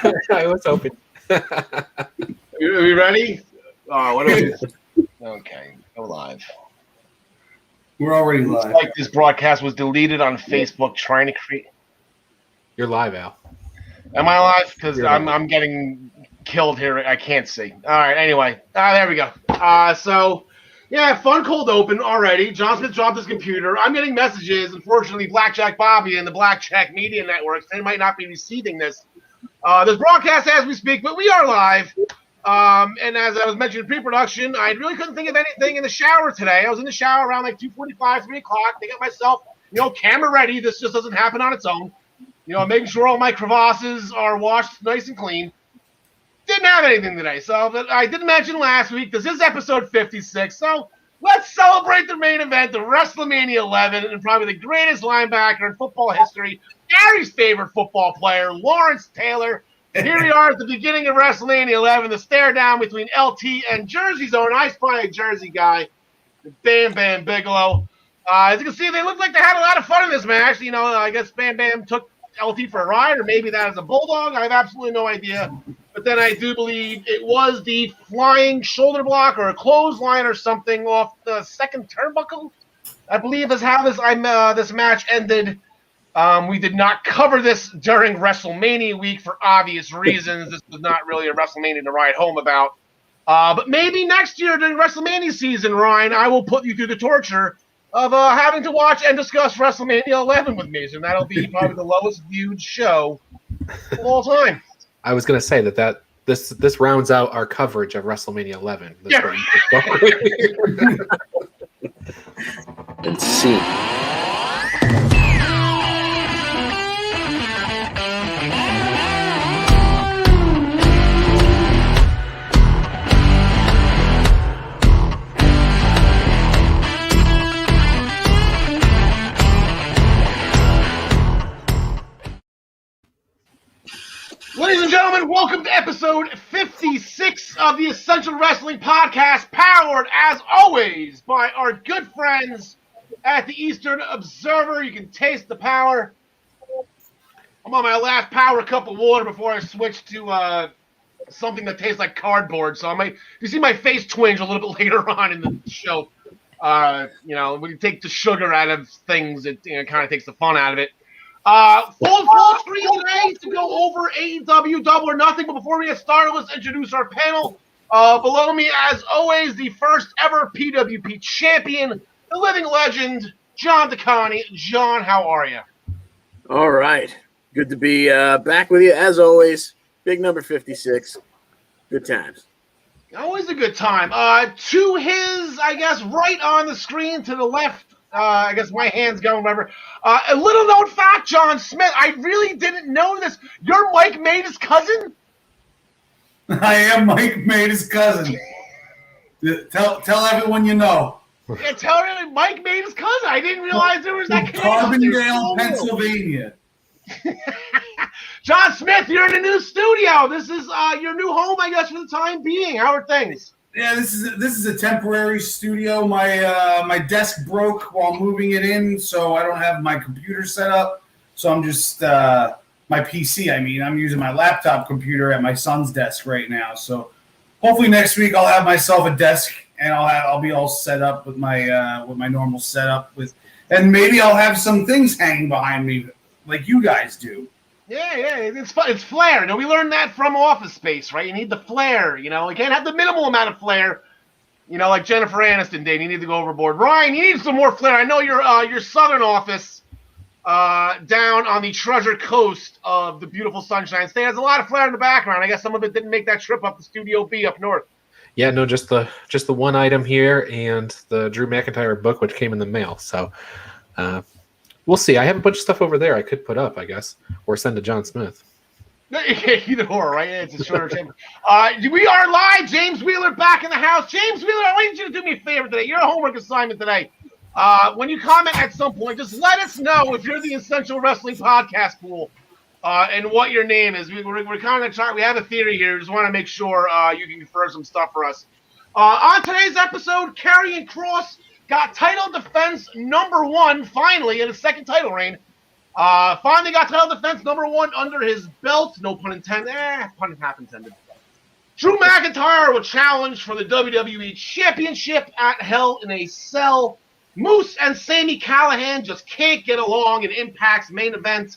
I was hoping. Are we ready? What are we? Okay, go live. We're already live. It's like this broadcast was deleted on Facebook trying to create. You're live, Al. Am I live? Because I'm getting killed here. I can't see. All right. Anyway, there we go. Fun cold open already. John Smith dropped his computer. I'm getting messages. Unfortunately, Blackjack Bobby and the Blackjack Media Networks, they might not be receiving this broadcast as we speak, but we are live. And as I was mentioning in pre-production, I really couldn't think of anything in the shower today. I was in the shower around like 2:45, 3 o'clock. I got myself, camera ready. This just doesn't happen on its own. Making sure all my crevasses are washed nice and clean. Didn't have anything today. But I did mention last week, this is episode 56. So let's celebrate the main event of WrestleMania 11 and probably the greatest linebacker in football history, Gary's favorite football player, Lawrence Taylor. Here we are at the beginning of WrestleMania 11, the stare down between LT and Jersey's own Ice Pie Jersey guy, Bam Bam Bigelow. As you can see, they look like they had a lot of fun in this match. I guess Bam Bam took LT for a ride, or maybe that is a bulldog. I have absolutely no idea. But then I do believe it was the flying shoulder block or a clothesline or something off the second turnbuckle, I believe is how this match ended. We did not cover this during WrestleMania week for obvious reasons. This was not really a WrestleMania to ride home about. But maybe next year during WrestleMania season, Ryan, I will put you through the torture of having to watch and discuss WrestleMania 11 with me. So that'll be probably the lowest viewed show of all time. I was going to say that this rounds out our coverage of WrestleMania 11. Let's see. Ladies and gentlemen, welcome to episode 56 of the Essential Wrestling Podcast, powered, as always, by our good friends at the Eastern Observer. You can taste the power. I'm on my last power cup of water before I switch to something that tastes like cardboard. So you see my face twinge a little bit later on in the show. When you take the sugar out of things, it kind of takes the fun out of it. Full screen today to go over AEW Double or Nothing. But before we get started, let's introduce our panel. Below me, as always, the first ever PWP champion, the living legend, John DeConnie. John, how are you? All right. Good to be back with you, as always. Big number 56. Good times. Always a good time. To his, I guess, right on the screen, to the left, I guess my hand's going, whatever. A little known fact, John Smith, I really didn't know this. You're Mike Maida's cousin? I am Mike Maida's cousin. Tell everyone you know. Yeah, tell everyone Mike Maida's cousin. I didn't realize there was that connection. Carbondale, Pennsylvania. John Smith, you're in a new studio. This is your new home, I guess, for the time being. How are things? Yeah, this is a temporary studio. My desk broke while moving it in, so I don't have my computer set up. So I'm just my PC. I'm using my laptop computer at my son's desk right now. So hopefully next week I'll have myself a desk and I'll be all set up with my normal setup and maybe I'll have some things hanging behind me like you guys do. Yeah, it's fun. It's flair. We learned that from Office Space, right? You need the flair. You can't have the minimal amount of flair. Like Jennifer Aniston did. You need to go overboard. Ryan, you need some more flair. I know your southern office down on the Treasure Coast of the beautiful Sunshine State has a lot of flair in the background. I guess some of it didn't make that trip up to Studio B up north. Yeah, no, just the one item here and the Drew McIntyre book, which came in the mail. So. We'll see. I have a bunch of stuff over there I could put up, I guess, or send to John Smith. Either or, right? It's a shorter chamber. We are live. James Wheeler back in the house. James Wheeler, I want you to do me a favor today. Your homework assignment today. When you comment at some point, just let us know if you're the Essential Wrestling Podcast pool and what your name is. We're kind of trying. We have a theory here. We just want to make sure you can confer some stuff for us. On today's episode, Karrion Kross got title defense number 1 finally in his second title reign Finally got title defense number 1 under his belt. No pun intended. Pun half intended. Drew McIntyre will challenge for the WWE Championship at Hell in a Cell. Moose and Sami Callihan just can't get along in Impact's main event.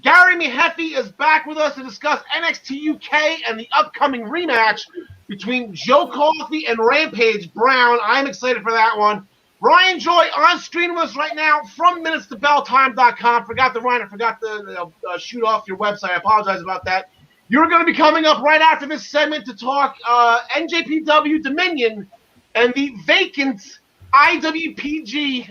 Gary Mehaffy is back with us to discuss NXT UK and the upcoming rematch between Joe Coffey and Rampage Brown. I'm excited for that one. Ryan Joy on screen with us right now from minutestobelltime.com. Forgot to shoot off your website. I apologize about that. You're going to be coming up right after this segment to talk NJPW Dominion and the vacant IWGP,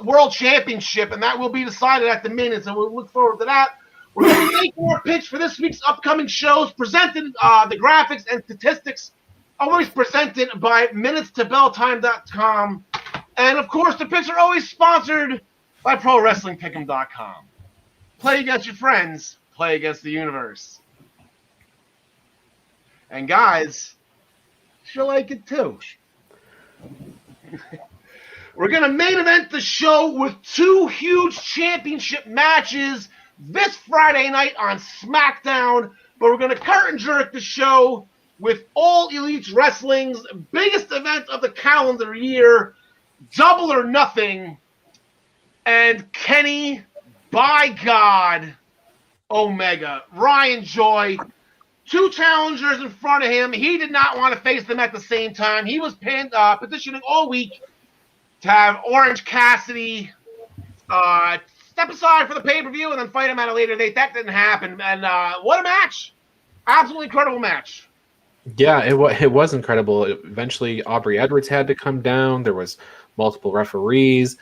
World Championship, and that will be decided at the minute, so we'll look forward to that. We're going to make more picks for this week's upcoming shows, presented the graphics and statistics, always presented by minutestobelltime.com. And, of course, the picks are always sponsored by ProWrestlingPick'em.com. Play against your friends, play against the universe. And, guys, she'll like it, too. We're going to main event the show with 2 huge championship matches this Friday night on SmackDown, but we're going to curtain jerk the show with All Elite Wrestling's biggest event of the calendar year, Double or Nothing, and Kenny, by God, Omega. Ryan Joy, 2 challengers in front of him. He did not want to face them at the same time. He was petitioning all week to have Orange Cassidy step aside for the pay-per-view and then fight him at a later date. That didn't happen. And what a match. Absolutely incredible match. Yeah, it was incredible. Eventually, Aubrey Edwards had to come down. There was multiple referees.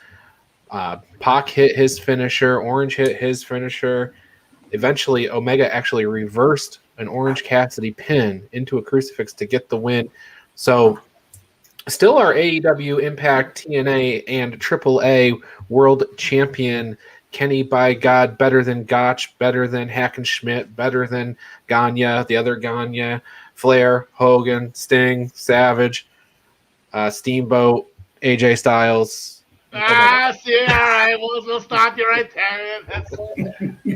Pac hit his finisher. Orange hit his finisher. Eventually, Omega actually reversed an Orange Cassidy pin into a crucifix to get the win. So, still our AEW, Impact, TNA, and AAA World Champion Kenny, by God, better than Gotch, better than Hackenschmidt, better than Gagne, the other Gagne, Flair, Hogan, Sting, Savage, Steamboat, AJ Styles. See, all right, we'll stop you right there. I was going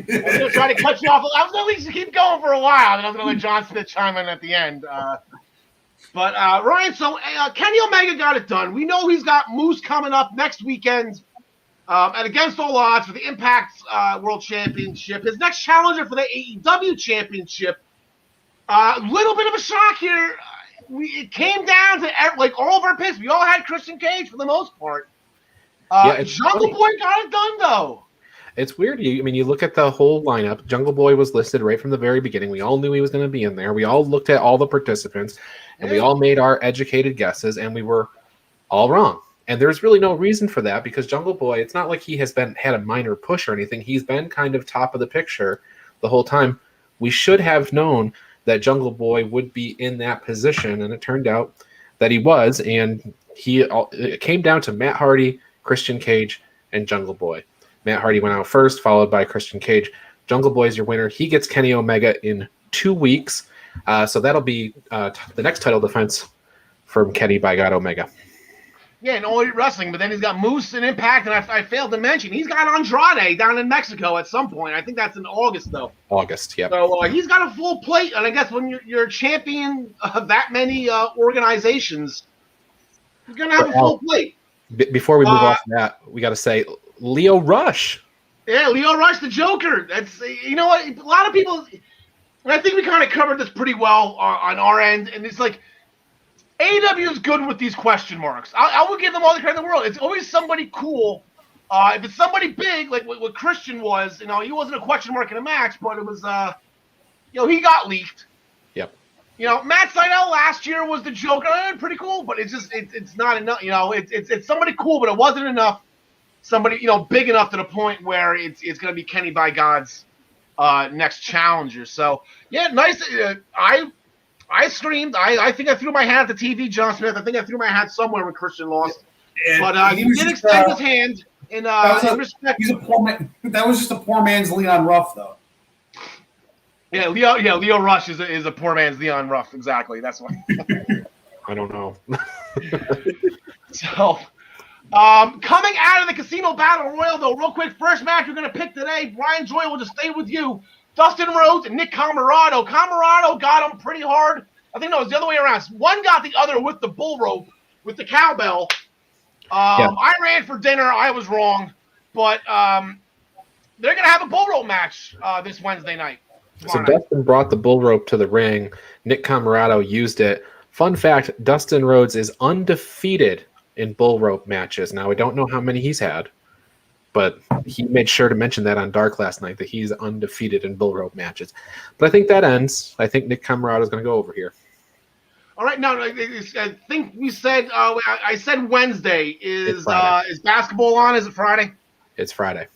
to try to cut you off. I was going to at least keep going for a while, and I was going to let John Smith chime in at the end. But Ryan, so Kenny Omega got it done. We know he's got Moose coming up next weekend at Against All Odds for the Impact World Championship. His next challenger for the AEW Championship. Little bit of a shock here. It came down to like all of our picks. We all had Christian Cage for the most part. Jungle Boy got it done though. It's weird. You look at the whole lineup. Jungle Boy was listed right from the very beginning. We all knew he was going to be in there. We all looked at all the participants, and we all made our educated guesses, and we were all wrong. And there's really no reason for that because Jungle Boy, it's not like he has had a minor push or anything. He's been kind of top of the picture the whole time. We should have known that Jungle Boy would be in that position, and it turned out that he was, and it came down to Matt Hardy, Christian Cage, and Jungle Boy. Matt Hardy went out first, followed by Christian Cage. Jungle Boy is your winner. He gets Kenny Omega in 2 weeks, so that'll be the next title defense from Kenny, by God, Omega. Yeah, and All Elite Wrestling, but then he's got Moose and Impact, and I failed to mention, he's got Andrade down in Mexico at some point. I think that's in August, though. August, yeah. So he's got a full plate, and I guess when you're a champion of that many organizations, you're going to have a full plate. Before we move off that, we got to say Leo Rush. Yeah, Leo Rush, the Joker. That's, you know what, a lot of people, and I think we kind of covered this pretty well on our end, and it's like, AEW is good with these question marks. I will give them all the credit in the world. It's always somebody cool. If it's somebody big, like what Christian was, he wasn't a question mark in a match, but it was, he got leaked. Yep. Matt Sydal last year was the Joker. Pretty cool, but it's just it's not enough. It's somebody cool, but it wasn't enough. Somebody big enough to the point where it's going to be Kenny by God's next challenger. So yeah, nice. I screamed. I think I threw my hat at the TV, John Smith. I think I threw my hat somewhere when Christian lost. But he did extend his hand in respect. He's a poor man. That was just a poor man's Leon Ruff, though. Yeah, Leo Rush is a poor man's Leon Ruff. Exactly. That's why. I don't know. So, Coming out of the Casino Battle Royal, though, real quick, first match we're going to pick today, Brian Joy will just stay with you. Dustin Rhodes and Nick Camarado. Camarado got him pretty hard. I think no, it was the other way around. One got the other with the bull rope, with the cowbell. I ran for dinner. I was wrong. But they're going to have a bull rope match this Wednesday night. So Dustin brought the bull rope to the ring. Nick Camarado used it. Fun fact, Dustin Rhodes is undefeated in bull rope matches. Now, I don't know how many he's had, but he made sure to mention that on Dark last night, that he's undefeated in bull rope matches. But I think that ends. I think Nick Camarado is going to go over here. All right. No, I think we said I said Wednesday. Is basketball on? Is it Friday? It's Friday.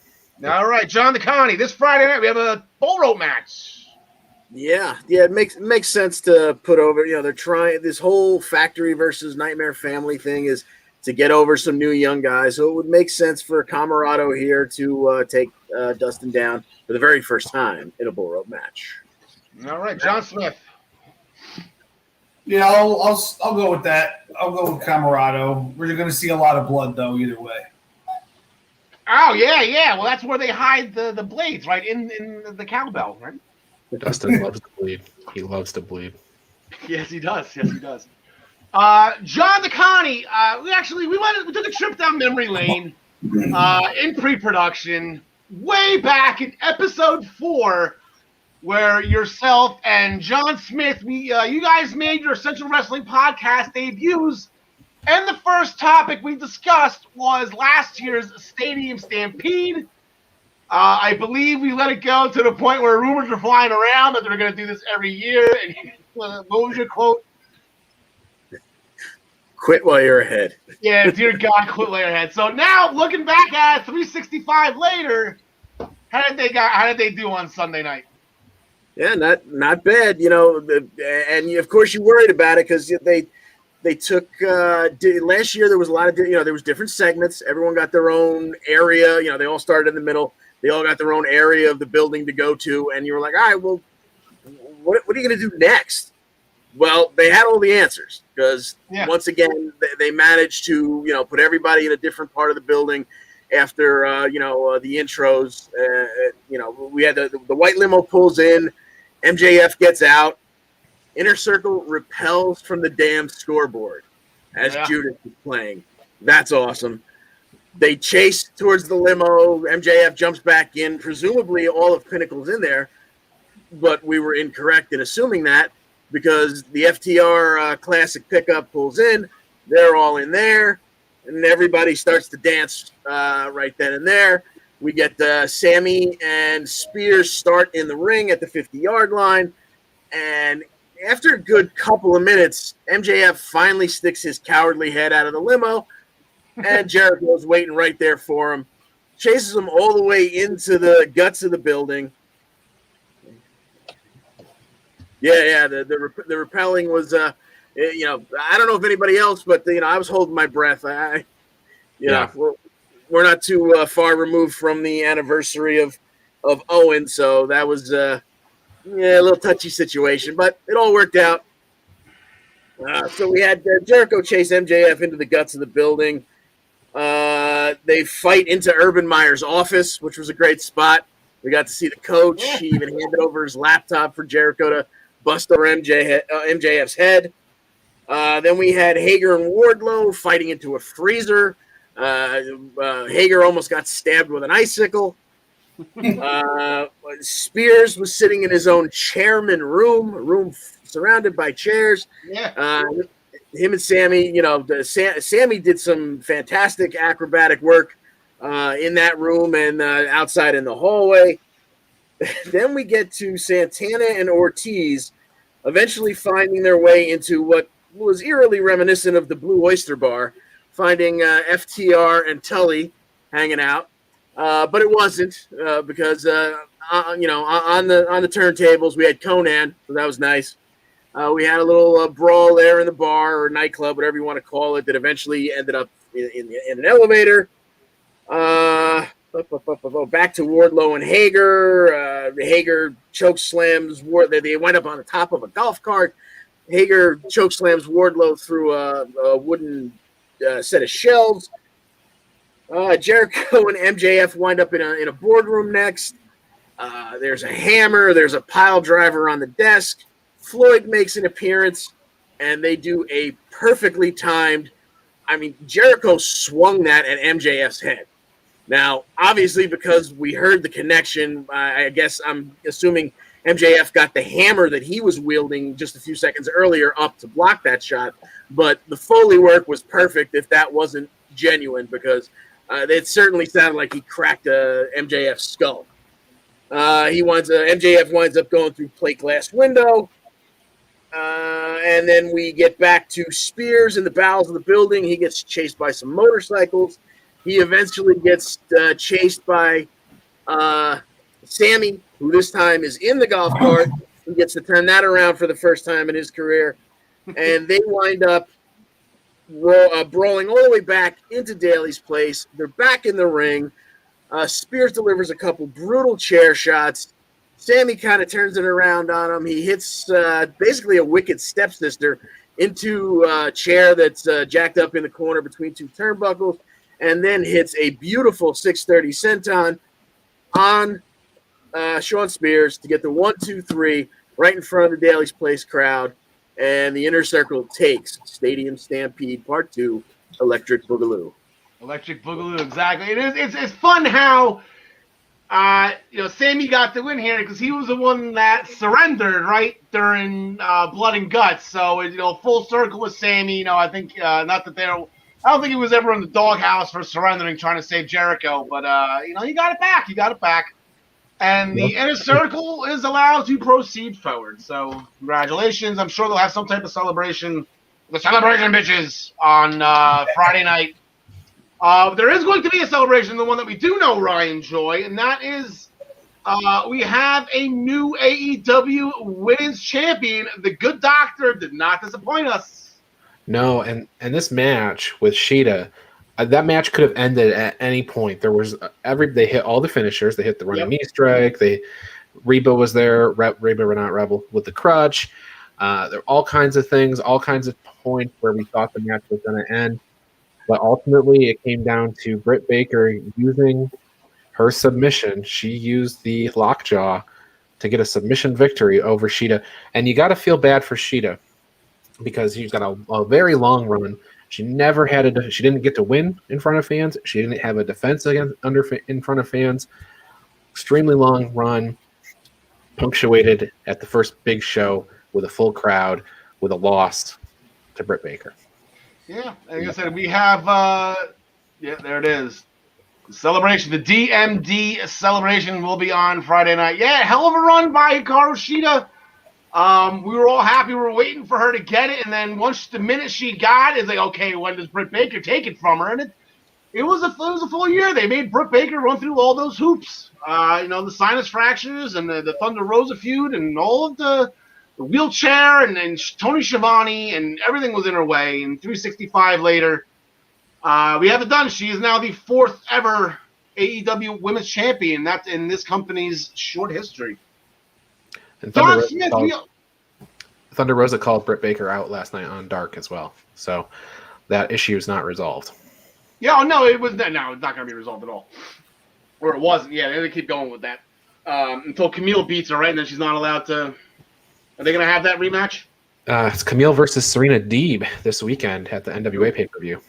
All right, John DeConnie. This Friday night we have a bull rope match. Yeah, it makes sense to put over. They're trying this whole factory versus Nightmare Family thing is to get over some new young guys. So it would make sense for Camarado here to take Dustin down for the very first time in a bull rope match. All right, John Smith. Yeah, I'll go with that. I'll go with Camarado. We're going to see a lot of blood, though, either way. Oh, yeah. Well, that's where they hide the blades, right, in the cowbell, right? Dustin loves to bleed. He loves to bleed. Yes, he does. John DeConnie, we took a trip down memory lane in pre-production way back in episode 4, where yourself and John Smith, you guys made your Central Wrestling Podcast debuts, and the first topic we discussed was last year's Stadium Stampede. I believe we let it go to the point where rumors were flying around that they were going to do this every year. And what was your quote? Quit while you're ahead. Yeah, dear God, quit while you're ahead. So now, looking back at 365 later, how did they do on Sunday night? Yeah, not bad. And of course you worried about it because they took last year. There was a lot of there was different segments. Everyone got their own area. They all started in the middle. They all got their own area of the building to go to, and you were like, all right, well, what are you going to do next? Well, they had all the answers because once again, they managed to, put everybody in a different part of the building after, the intros. We had the white limo pulls in, MJF gets out, Inner Circle repels from the damn scoreboard as Judas is playing. That's awesome. They chase towards the limo. MJF jumps back in. Presumably all of Pinnacle's in there, but we were incorrect in assuming that because the FTR Classic pickup pulls in. They're all in there, and everybody starts to dance right then and there. We get Sammy and Spears start in the ring at the 50-yard line, and after a good couple of minutes, MJF finally sticks his cowardly head out of the limo, and Jericho's waiting right there for him. Chases him all the way into the guts of the building. Yeah. The repelling was, I don't know if anybody else, but I was holding my breath. We're not too far removed from the anniversary of Owen, so that was a little touchy situation, but it all worked out. So we had Jericho chase MJF into the guts of the building. They fight into Urban Meyer's office, which was a great spot. We got to see the coach. He even handed over his laptop for Jericho to bust over MJF's head. Then we had Hager and Wardlow fighting into a freezer. Hager almost got stabbed with an icicle. Spears was sitting in his own chairman room surrounded by chairs. Him and Sammy, Sammy did some fantastic acrobatic work in that room and outside in the hallway. Then we get to Santana and Ortiz eventually finding their way into what was eerily reminiscent of the Blue Oyster Bar, finding FTR and Tully hanging out. But it wasn't because, on the turntables, we had Conan, so that was nice. We had a little brawl there in the bar or nightclub, whatever you want to call it, that eventually ended up in an elevator. Back to Wardlow and Hager. Hager choke slams. They went up on the top of a golf cart. Hager choke slams Wardlow through a wooden set of shelves. Jericho and MJF wind up in a boardroom next. There's a hammer. There's a pile driver on the desk. Floyd makes an appearance, and they do a perfectly timed. I mean, Jericho swung that at MJF's head. Now, obviously, because we heard the connection, I guess I'm assuming MJF got the hammer that he was wielding just a few seconds earlier up to block that shot. But the Foley work was perfect if that wasn't genuine, because it certainly sounded like he cracked MJF's skull. MJF winds up going through plate glass window. And then we get back to Spears in the bowels of the building. He gets chased by some motorcycles. He eventually gets chased by Sammy, who this time is in the golf cart. He gets to turn that around for the first time in his career. And they wind up brawling all the way back into Daly's place. They're back in the ring. Spears delivers a couple brutal chair shots. Sammy kind of turns it around on him. He hits basically a wicked stepsister into a chair that's jacked up in the corner between two turnbuckles, and then hits a beautiful 630 senton on Sean Spears to get the 1-2-3 right in front of the Daly's Place crowd. And the Inner Circle takes Stadium Stampede Part 2, Electric Boogaloo. Electric Boogaloo, exactly. It's fun how Sammy got the win here because he was the one that surrendered right during Blood and Guts. So full circle with Sammy. I think not that I don't think he was ever in the doghouse for surrendering, trying to save Jericho. But he got it back. He got it back, and the Inner Circle is allowed to proceed forward. So congratulations. I'm sure they'll have some type of celebration. The celebration, bitches, on Friday night. There is going to be a celebration, the one that we do know Ryan enjoy, and that is we have a new AEW Women's Champion. The Good Doctor did not disappoint us. No, and this match with Sheeta, that match could have ended at any point. There was they hit all the finishers. They hit the running knee strike. Reba was there. Reba, not Rebel, with the crutch. There were all kinds of things, all kinds of points where we thought the match was going to end. But ultimately, it came down to Britt Baker using her submission. She used the lockjaw to get a submission victory over Sheeta. And you got to feel bad for Sheeta because she's got a very long run. She never had she didn't get to win in front of fans. She didn't have a defense in front of fans. Extremely long run, punctuated at the first big show with a full crowd with a loss to Britt Baker. Yeah, like I said, we have, there it is. The celebration, the DMD celebration will be on Friday night. Yeah, hell of a run by Hikaru Shida. We were all happy. We were waiting for her to get it, and then the minute she got it, it's like, okay, when does Britt Baker take it from her? And it was a full year. They made Britt Baker run through all those hoops. The sinus fractures and the Thunder Rosa feud and all of the wheelchair and Tony Schiavone and everything was in her way. And 365 later, we have it done. She is now the 4th ever AEW Women's Champion. That's in this company's short history. And Thunder Rosa called Britt Baker out last night on Dark as well. So that issue is not resolved. Yeah, no, it was it's not going to be resolved at all. Or it wasn't. Yeah, they're going to keep going with that until Camille beats her, right? And then she's not allowed to. Are they going to have that rematch? It's Camille versus Serena Deeb this weekend at the NWA pay-per-view.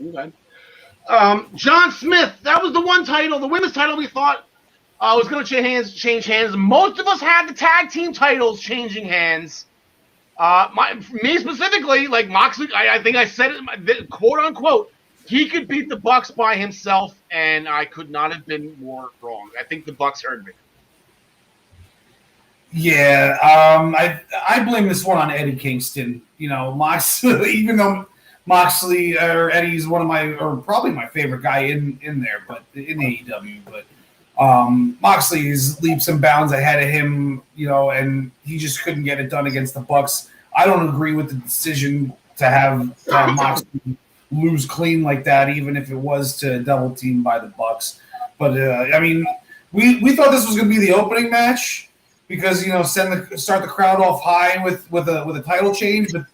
Okay. John Smith, that was the one title, the women's title we thought was going to change hands. Most of us had the tag team titles changing hands. Me specifically, like Moxley, I think I said it, quote unquote, he could beat the Bucks by himself, and I could not have been more wrong. I think the Bucks heard me. Yeah, I blame this one on Eddie Kingston. Moxley, even though Moxley or Eddie's probably my favorite guy in there, but in AEW, but Moxley's leaps and bounds ahead of him, and he just couldn't get it done against the Bucks. I don't agree with the decision to have Moxley lose clean like that, even if it was to double team by the Bucks. But we thought this was going to be the opening match because start the crowd off high with a title change. But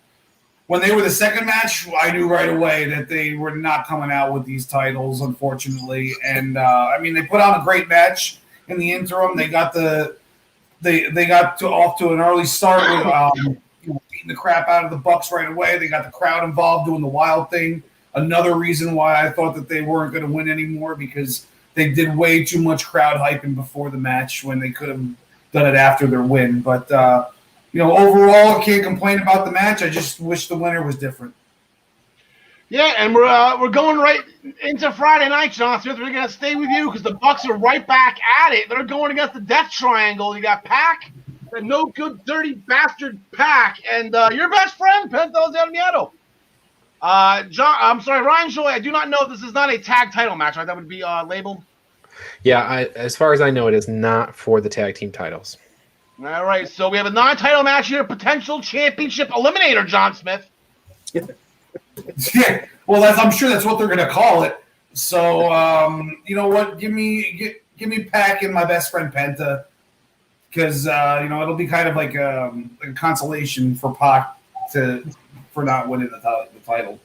when they were the second match, I knew right away that they were not coming out with these titles, unfortunately. And I mean, they put on a great match in the interim. They got off to an early start with beating the crap out of the Bucks right away. They got the crowd involved doing the wild thing. Another reason why I thought that they weren't going to win anymore, because they did way too much crowd hyping before the match when they could have done it after their win. But overall, I can't complain about the match. I just wish the winner was different. Yeah, and we're going right into Friday night, John Smith. We're going to stay with you because the Bucks are right back at it. They're going against the Death Triangle. You got Pac, the no good, dirty bastard Pac, and your best friend, Penta Del Miedo. Ryan Joy, I do not know. This is not a tag title match, right? That would be labeled. Yeah, as far as I know, it is not for the tag team titles. All right, so we have a non-title match here, potential championship eliminator, John Smith. Yeah, well, I'm sure that's what they're going to call it. So, you know what? Give me Pac and my best friend Penta, because it'll be kind of like a consolation for Pac for not winning the title.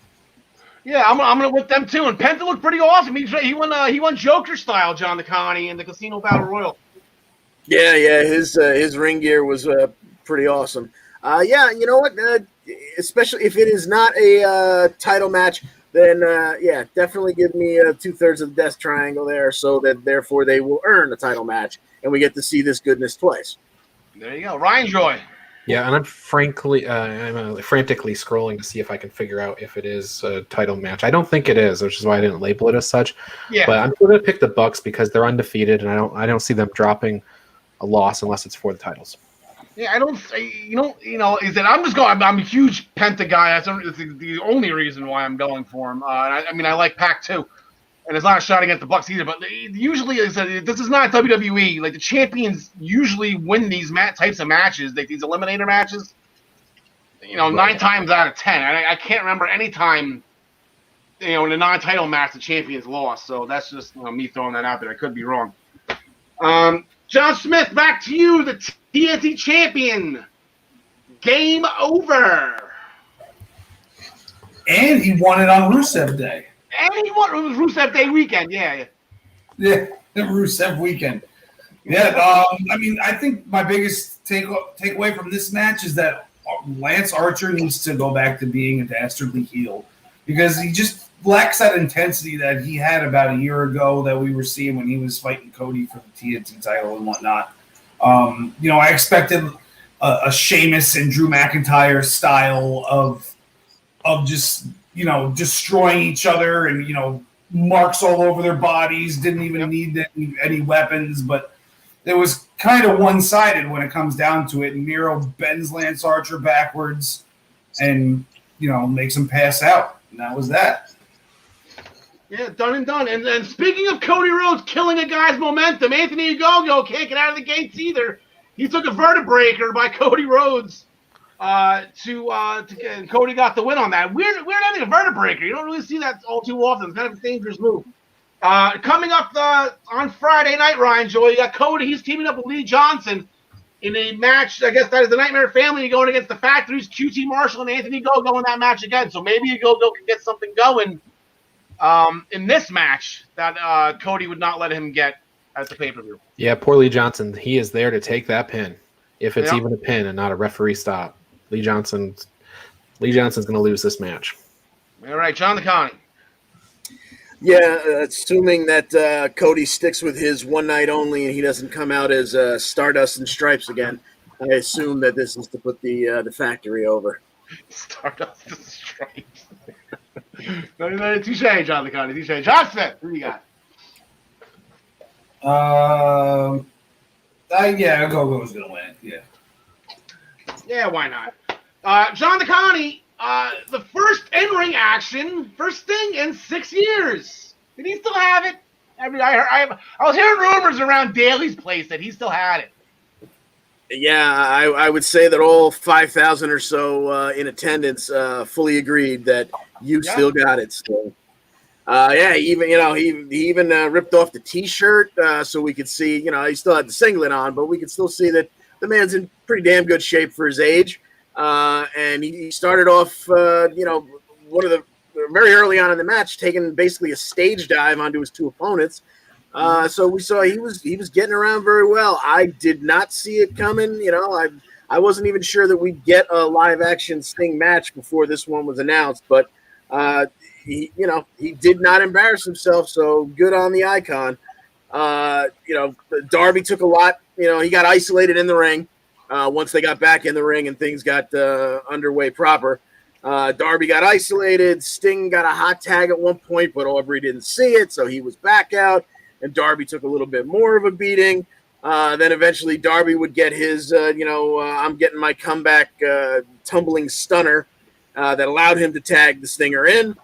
Yeah, I'm gonna whip them too. And Penta looked pretty awesome. He won Joker style, John DeConnie, in the Casino Battle Royal. Yeah, his ring gear was pretty awesome. You know what? Especially if it is not a title match, then definitely give me 2/3 of the Death Triangle there, so that therefore they will earn a title match, and we get to see this goodness twice. There you go, Ryan Joy. Yeah, and I'm frantically scrolling to see if I can figure out if it is a title match. I don't think it is, which is why I didn't label it as such. Yeah. But I'm going to pick the Bucks because they're undefeated, and I don't see them dropping a loss unless it's for the titles. Yeah, I don't. Is that I'm just going. I'm a huge Penta guy. That's the only reason why I'm going for him. I like Pac too, and it's not a shot against the Bucks either. But usually, this is not WWE. Like the champions usually win these types of matches, like these eliminator matches. 9 times out of 10. I can't remember any time, in a non-title match the champions lost. So that's just me throwing that out there. I could be wrong. John Smith, back to you, the TNT champion. Game over. And he won it on Rusev Day. And he won. It was Rusev Day weekend. Yeah, the Rusev weekend. Yeah, I think my biggest takeaway from this match is that Lance Archer needs to go back to being a dastardly heel, because he just lacks that intensity that he had about a year ago that we were seeing when he was fighting Cody for the TNT title and whatnot. I expected a Sheamus and Drew McIntyre style of just destroying each other and marks all over their bodies. Didn't even need any weapons, but it was kind of one-sided when it comes down to it. And Miro bends Lance Archer backwards and makes him pass out, and that was that. Yeah, done and done. And speaking of Cody Rhodes killing a guy's momentum, Anthony Ogogo can't get out of the gates either. He took a vertebreaker by Cody Rhodes and Cody got the win on that. Weird having a vertebreaker. You don't really see that all too often. It's kind of a dangerous move. Coming up on Friday night, Ryan Joy, you got Cody. He's teaming up with Lee Johnson in a match. I guess that is the Nightmare Family going against the Factories, QT Marshall and Anthony Ogogo in that match again. So maybe Ogogo can get something going in this match that Cody would not let him get at the pay-per-view. Yeah, poor Lee Johnson. He is there to take that pin, if it's even a pin and not a referee stop. Lee Johnson's going to lose this match. All right, John DeConnie. Yeah, assuming that Cody sticks with his one night only and he doesn't come out as Stardust and Stripes again, I assume that this is to put the factory over. Stardust and Stripes. Touche, John DeConnie. Touche. John Smith, who you got? Ogogo's going to win. Yeah. Yeah, why not? John DeConnie, the first in-ring action, first thing in 6 years. Did he still have it? I was hearing rumors around Daly's place that he still had it. Yeah, I would say that all 5,000 or so in attendance fully agreed that you still got it. Still, he even ripped off the T-shirt so we could see. He still had the singlet on, but we could still see that the man's in pretty damn good shape for his age. and he started off, one of the very early on in the match, taking basically a stage dive onto his two opponents. So we saw he was getting around very well. I did not see it coming. I wasn't even sure that we'd get a live action Sting match before this one was announced, but he did not embarrass himself. So good on the Icon. Darby took a lot. He got isolated in the ring once they got back in the ring and things got underway proper. Darby got isolated. Sting got a hot tag at one point, but Aubrey didn't see it, so he was back out. And Darby took a little bit more of a beating. Then eventually Darby would get his, I'm getting my comeback tumbling stunner that allowed him to tag the Stinger in.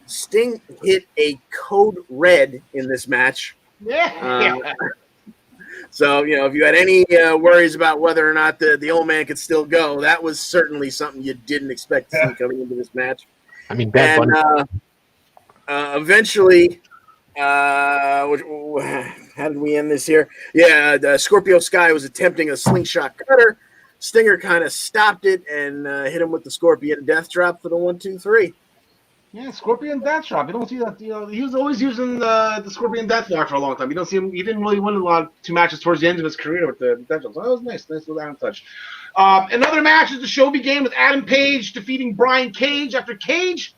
Sting hit a code red in this match. Yeah. So, if you had any worries about whether or not the old man could still go, that was certainly something you didn't expect to see coming into this match. I mean, Bad Bunny. Eventually, how did we end this here? Yeah, the Scorpio Sky was attempting a slingshot cutter. Stinger kind of stopped it and hit him with the Scorpion Death Drop for the 1-2-3. Yeah, Scorpion Death Drop. You don't see that. He was always using the Scorpion Death Drop for a long time. You don't see him. He didn't really win a lot of 2 matches towards the end of his career with the Death Drop. So that was nice little down touch. Another match as the show began with Adam Page defeating Brian Cage. After Cage,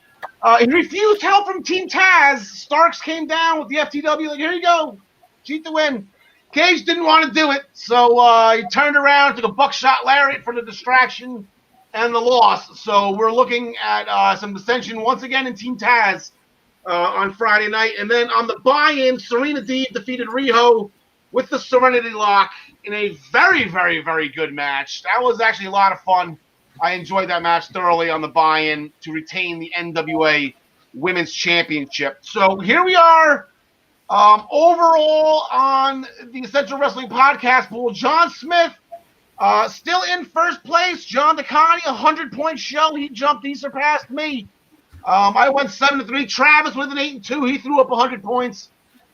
he refused help from Team Taz. Starks came down with the FTW. Like, here you go, cheat to win. Cage didn't want to do it, so he turned around, took a buckshot lariat for the distraction and the loss. So we're looking at some dissension once again in Team Taz on Friday night. And then on the buy-in, Serena Deeb defeated Riho with the Serenity Lock in a very, very, very good match. That was actually a lot of fun. I enjoyed that match thoroughly on the buy-in to retain the NWA Women's Championship. So here we are overall on the Essential Wrestling Podcast pool. John Smith still in first place. John DeConnie, 100-point show. He surpassed me. I went 7-3. Travis with an 8-2. He threw up 100 points.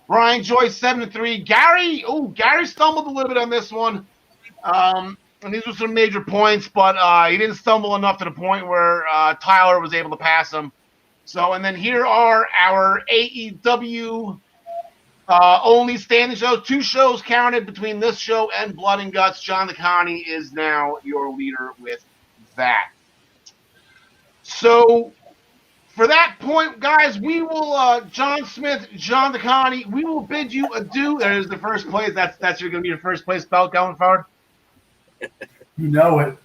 Brian Joyce 7-3. Gary stumbled a little bit on this one. And these were some major points, but he didn't stumble enough to the point where Tyler was able to pass him. So, and then here are our AEW only standing shows. 2 shows counted between this show and Blood and Guts. John DeConnie is now your leader with that. So, for that point, guys, we will, John Smith, John DeConnie, we will bid you adieu. There's the first place. That's going to be your first place belt going forward. You know it.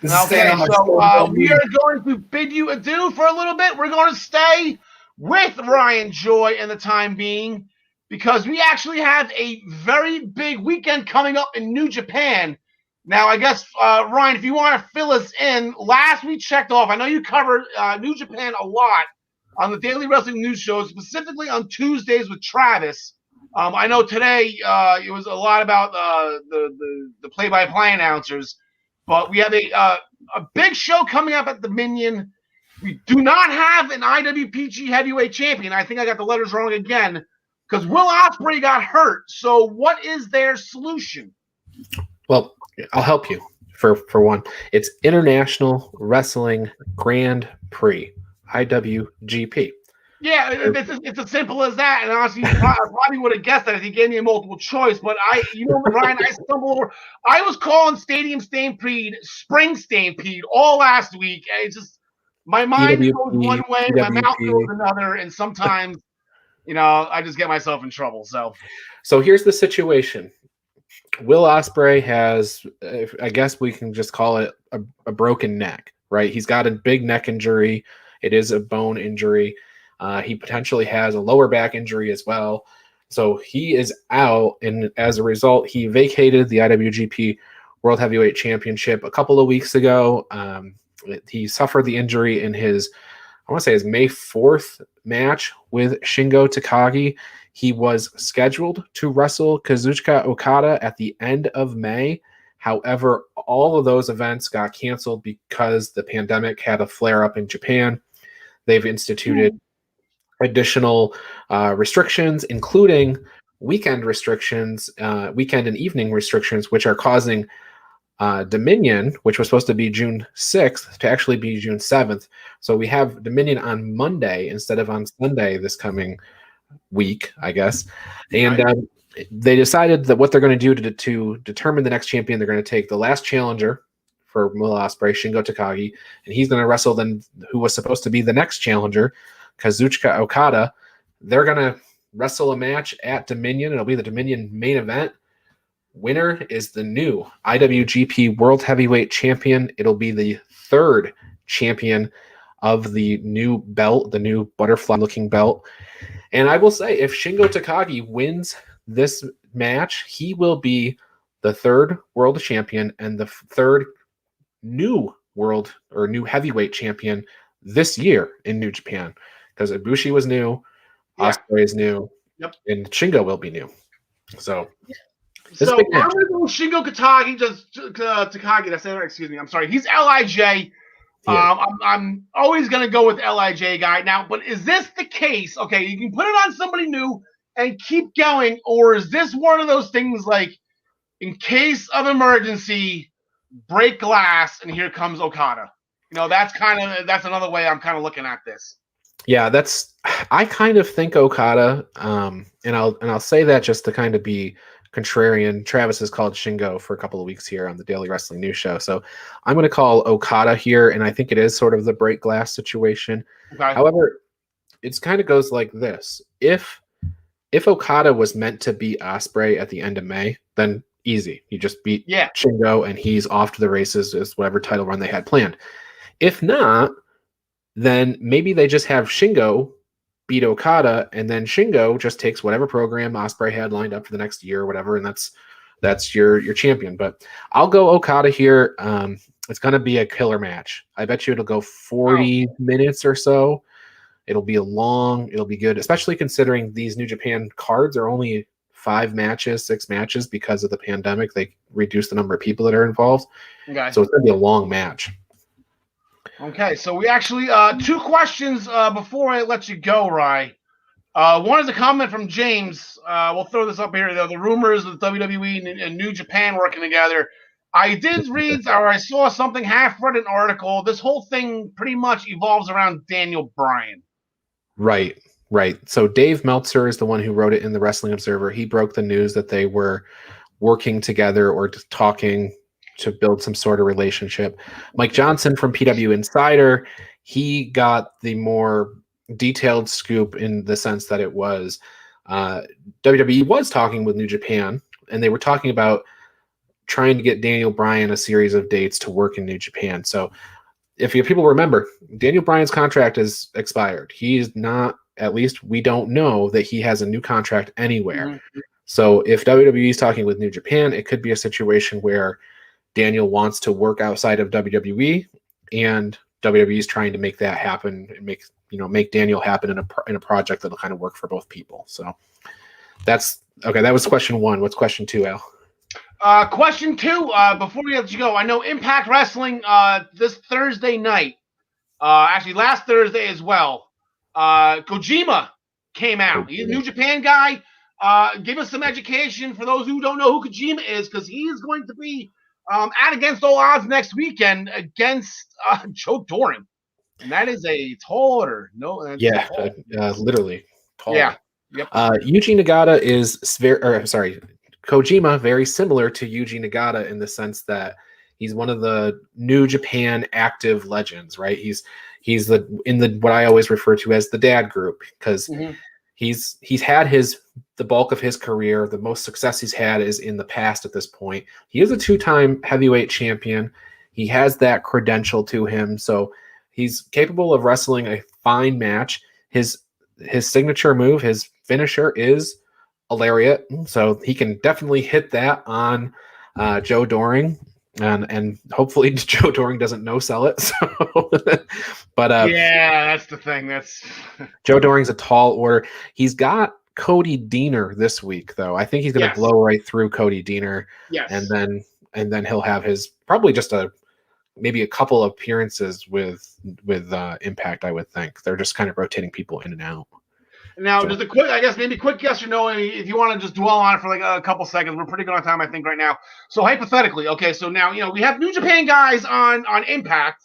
Okay, so we are going to bid you adieu for a little bit. We're going to stay with Ryan Joy in the time being because we actually have a very big weekend coming up in New Japan. Now, I guess, Ryan, if you want to fill us in, last we checked off, I know you covered New Japan a lot on the Daily Wrestling News Show, specifically on Tuesdays with Travis. I know today it was a lot about the play-by-play announcers, but we have a big show coming up at the Minion. We do not have an IWPG heavyweight champion. I think I got the letters wrong again because Will Ospreay got hurt. So what is their solution? Well, I'll help you for one. It's International Wrestling Grand Prix, IWGP. Yeah, it's as simple as that. And honestly, I probably would have guessed that if you gave me a multiple choice. But Ryan, I stumbled over. I was calling Stadium Stampede Spring Stampede all last week. It's just my mind goes one way, my mouth goes another, and sometimes, I just get myself in trouble. So here's the situation. Will Ospreay has, I guess we can just call it a broken neck, right? He's got a big neck injury. It is a bone injury. He potentially has a lower back injury as well. So he is out, and as a result, he vacated the IWGP World Heavyweight Championship a couple of weeks ago. He suffered the injury in his May 4th match with Shingo Takagi. He was scheduled to wrestle Kazuchika Okada at the end of May. However, all of those events got canceled because the pandemic had a flare-up in Japan. They've instituted additional restrictions, including weekend restrictions, weekend and evening restrictions, which are causing Dominion, which was supposed to be June 6th, to actually be June 7th. So we have Dominion on Monday instead of on Sunday this coming week, I guess. And they decided that what they're going to do to determine the next champion, they're going to take the last challenger for Will Ospreay, Shingo Takagi, and he's going to wrestle then who was supposed to be the next challenger, Kazuchika Okada. They're going to wrestle a match at Dominion. It'll be the Dominion main event. Winner is the new IWGP World Heavyweight Champion. It'll be the third champion of the new belt, the new butterfly-looking belt. And I will say, if Shingo Takagi wins this match, he will be the third world champion and the third new world or new heavyweight champion this year in New Japan. Because Ibushi was new, Ospreay is new, and Shingo will be new. So... So I'm going to go Shingo Takagi. Takagi. That's it. Excuse me. I'm sorry. He's Lij. I'm always going to go with Lij guy now. But is this the case? Okay, you can put it on somebody new and keep going, or is this one of those things like, in case of emergency, break glass, and here comes Okada? You know, that's another way I'm kind of looking at this. Yeah, I kind of think Okada, and I'll say that just to kind of be contrarian. Travis has called Shingo for a couple of weeks here on the Daily Wrestling News Show. So I'm going to call Okada here, and I think it is sort of the break glass situation. Okay. However, it kind of goes like this. If Okada was meant to beat Ospreay at the end of May, then easy. You just beat Shingo, and he's off to the races as whatever title run they had planned. If not, then maybe they just have Shingo beat Okada, and then Shingo just takes whatever program Ospreay had lined up for the next year or whatever, and that's your champion. But I'll go Okada here. It's going to be a killer match. I bet you it'll go 40 minutes or so. It'll be long. It'll be good, especially considering these New Japan cards are only 6 matches because of the pandemic. They reduced the number of people that are involved. Okay. So it's going to be a long match. Okay, so we actually 2 questions before I let you go, Rye. One is a comment from James. We'll throw this up here. The rumors of WWE and New Japan working together. I did read, or I saw something, half-read an article. This whole thing pretty much evolves around Daniel Bryan. Right. So Dave Meltzer is the one who wrote it in the Wrestling Observer. He broke the news that they were working together or just talking to build some sort of relationship. Mike Johnson from PW Insider, he got the more detailed scoop in the sense that it was WWE was talking with New Japan, and they were talking about trying to get Daniel Bryan a series of dates to work in New Japan. So if people remember, Daniel Bryan's contract is expired. He's not, at least we don't know that he has a new contract anywhere. Mm-hmm. So if WWE is talking with New Japan, it could be a situation where Daniel wants to work outside of WWE, and WWE is trying to make that happen and make Daniel happen in a project that'll kind of work for both people. So that's okay. That was question 1. What's question 2, Al? Question 2. Before we let you go, I know Impact Wrestling this Thursday night, actually last Thursday as well. Kojima came out. He's a New Japan guy. Give us some education for those who don't know who Kojima is, because he is going to be at against all odds next weekend against Joe Doring, and that is a tall order. Literally tall. Yeah. Yep. Yuji Nagata is Kojima, very similar to Yuji Nagata in the sense that he's one of the New Japan active legends, right? He's in the what I always refer to as the dad group, because he's had the bulk of his career. The most success he's had is in the past at this point. He is a 2-time heavyweight champion. He has that credential to him, so he's capable of wrestling a fine match. His signature move, his finisher, is a lariat, so he can definitely hit that on Joe Doring, and hopefully Joe Doring doesn't no-sell it. So, but that's the thing. That's Joe Doring's a tall order. He's got Cody Deaner this week, though. I think he's going to blow right through Cody Deaner, and then he'll have his probably just maybe a couple of appearances with Impact. I would think they're just kind of rotating people in and out. Now, So- just a quick, I guess maybe quick yes or no, if you want to just dwell on it for like a couple seconds. We're pretty good on time, I think, right now. So hypothetically, okay, so now we have New Japan guys on Impact.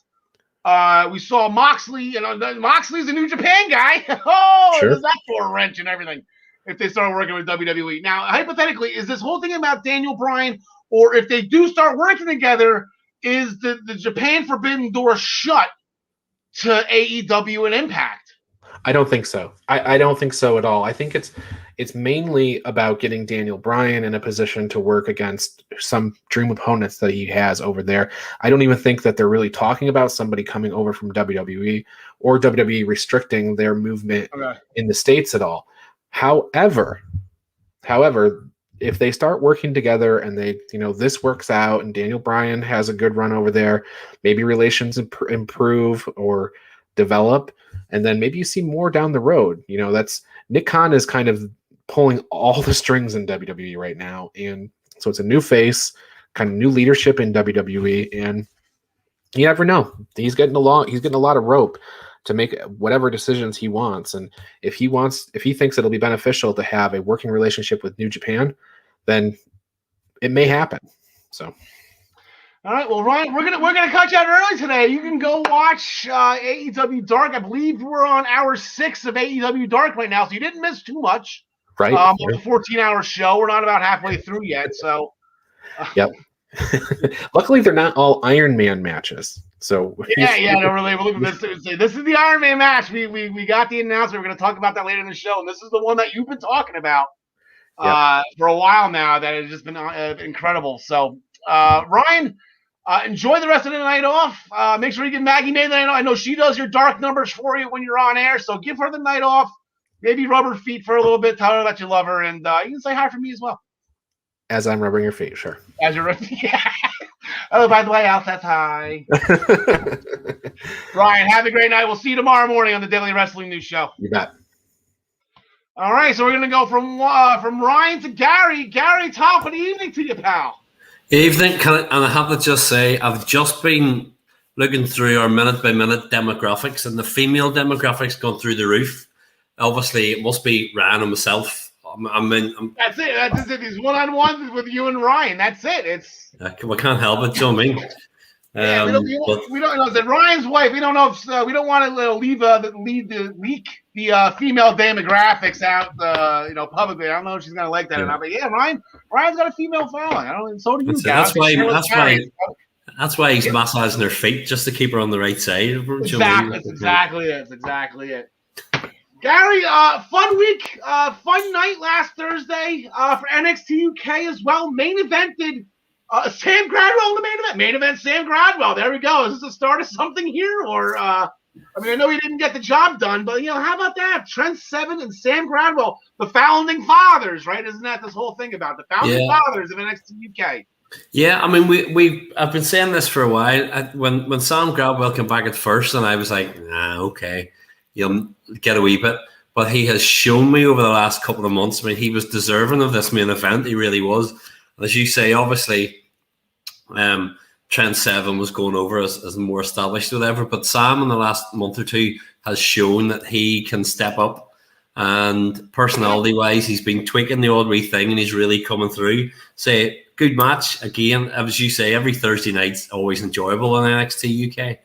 We saw Moxley, Moxley's a New Japan guy. Sure. There's that for a wrench and everything. If they start working with WWE now, hypothetically, is this whole thing about Daniel Bryan, or if they do start working together, is the Japan Forbidden Door shut to AEW and Impact? I don't think so. I don't think so at all. I think it's mainly about getting Daniel Bryan in a position to work against some dream opponents that he has over there. I don't even think that they're really talking about somebody coming over from WWE or WWE restricting their movement in the States at all. However, if they start working together and they, this works out and Daniel Bryan has a good run over there, maybe relations improve or develop, and then maybe you see more down the road. That's Nick Khan is kind of pulling all the strings in WWE right now, and so it's a new face, kind of new leadership in WWE, and you never know. He's getting a lot of rope to make whatever decisions he wants, and if he thinks it'll be beneficial to have a working relationship with New Japan, then it may happen. So. All right, well, Ryan, we're gonna cut you out early today. You can go watch AEW Dark. I believe we're on hour 6 of AEW Dark right now, so you didn't miss too much. Right. It's a 14-hour show. We're not about halfway through yet, so. Yep. Luckily, they're not all Iron Man matches. So No, really. Look at this. This is the Iron Man match. We got the announcement. We're going to talk about that later in the show, and this is the one that you've been talking about for a while now. That has just been incredible. So, Ryan. Enjoy the rest of the night off. Make sure you give Maggie May the night off. I know she does your dark numbers for you when you're on air, so give her the night off. Maybe rub her feet for a little bit. Tell her that you love her, and you can say hi for me as well. As I'm rubbing your feet, sure. As you're yeah. Oh, by the way, Al says hi. Ryan, have a great night. We'll see you tomorrow morning on the Daily Wrestling News Show. You bet. All right, so we're going to go from Ryan to Gary. Gary, top of the evening to you, pal. Evening, and I have to just say, I've just been looking through our minute-by-minute demographics, and the female demographics gone through the roof. Obviously, it must be Ryan and myself. That's it. That's it. He's one-on-one with you and Ryan. That's it. We can't help it. Do you know what I mean? We don't know. That Ryan's wife. We don't know if we don't want to leak the female demographics out, publicly. I don't know if she's gonna like that or not. But yeah, Ryan's got a female following. I don't. And so do you. That's why he's massaging her feet just to keep her on the right side. Exactly. That's exactly it. Gary, fun week, fun night last Thursday for NXT UK as well. Main evented. Sam Gradwell in the main event. Main event, Sam Gradwell. There we go. Is this the start of something here? Or, I know he didn't get the job done, but, how about that? Trent Seven and Sam Gradwell, the founding fathers, right? Isn't that this whole thing about the founding fathers of NXT UK? Yeah, I've been saying this for a while. When Sam Gradwell came back at first, and I was like, okay, you'll get a wee bit. But he has shown me over the last couple of months, he was deserving of this main event. He really was. As you say, obviously, Trent Seven was going over as more established or whatever, but Sam in the last month or two has shown that he can step up, and personality-wise, he's been tweaking the odd wee thing, and he's really coming through. Say, good match, again, as you say, every Thursday night's always enjoyable on NXT UK.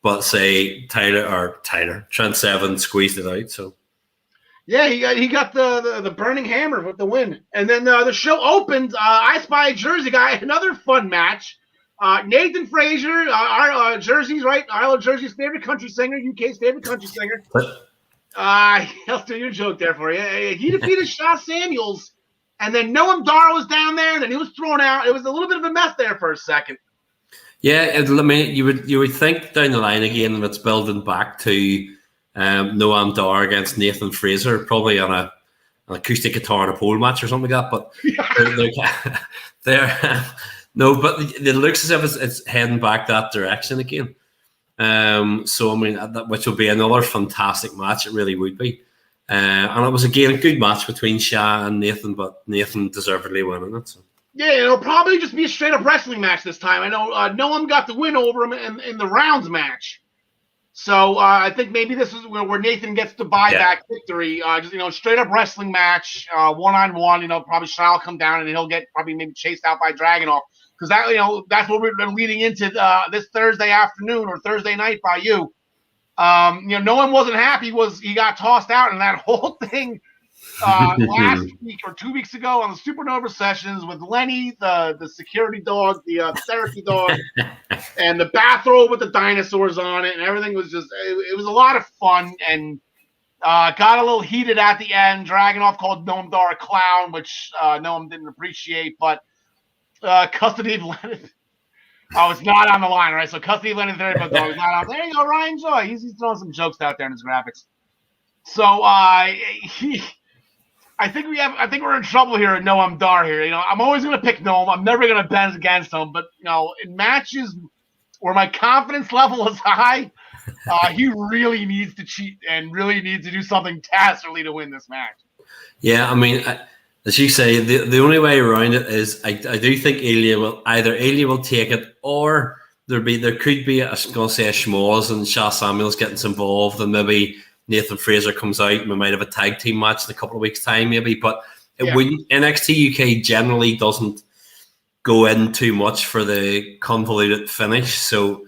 But say Trent Seven squeezed it out, so. Yeah, he got the burning hammer with the win. And then the show opened. I Spy Jersey guy, another fun match. Nathan Frazier, our Jersey's right, Island Jersey's favorite country singer, UK's favorite country singer. I'll do your joke there for you. He defeated Shaw Samuels, and then Noam Dar was down there, and then he was thrown out. It was a little bit of a mess there for a second. Yeah, you would think down the line again that it's building back to Noam Dar against Nathan Fraser, probably on an acoustic guitar and a pole match or something like that. But but it looks as if it's heading back that direction again. Which will be another fantastic match. It really would be. And it was again a good match between Shah and Nathan, but Nathan deservedly winning it. So. Yeah, it'll probably just be a straight up wrestling match this time. I know Noam got the win over him in the rounds match. So I think maybe this is where Nathan gets the buyback victory. Just straight up wrestling match, 1-on-1. Probably Shah will come down and he'll get probably maybe chased out by Dragunov, because that's what we've been leading into this Thursday afternoon or Thursday night by you. No one wasn't happy. He got tossed out, and that whole thing last week or 2 weeks ago on the Supernova sessions with Lenny, the security dog, the therapy dog, and the bathrobe with the dinosaurs on it, and everything was just it was a lot of fun, and got a little heated at the end. Dragunov called Noam Dar a clown, which Noam didn't appreciate, but custody of Lennon. Oh, it's not on the line, right? So custody of Lennon therapy dog is not on. There you go, Ryan Joy. He's throwing some jokes out there in his graphics. So I think we're in trouble here at Noam Dar here. I'm always going to pick Noam. I'm never going to bend against him. But in matches where my confidence level is high, he really needs to cheat and really needs to do something dastardly to win this match. Yeah, I mean, as you say, the only way around it is I do think Ilya will take it, or there could be a schmoz and Shah Samuels getting involved, and maybe Nathan Fraser comes out and we might have a tag team match in a couple of weeks' time, maybe. But NXT UK generally doesn't go in too much for the convoluted finish, so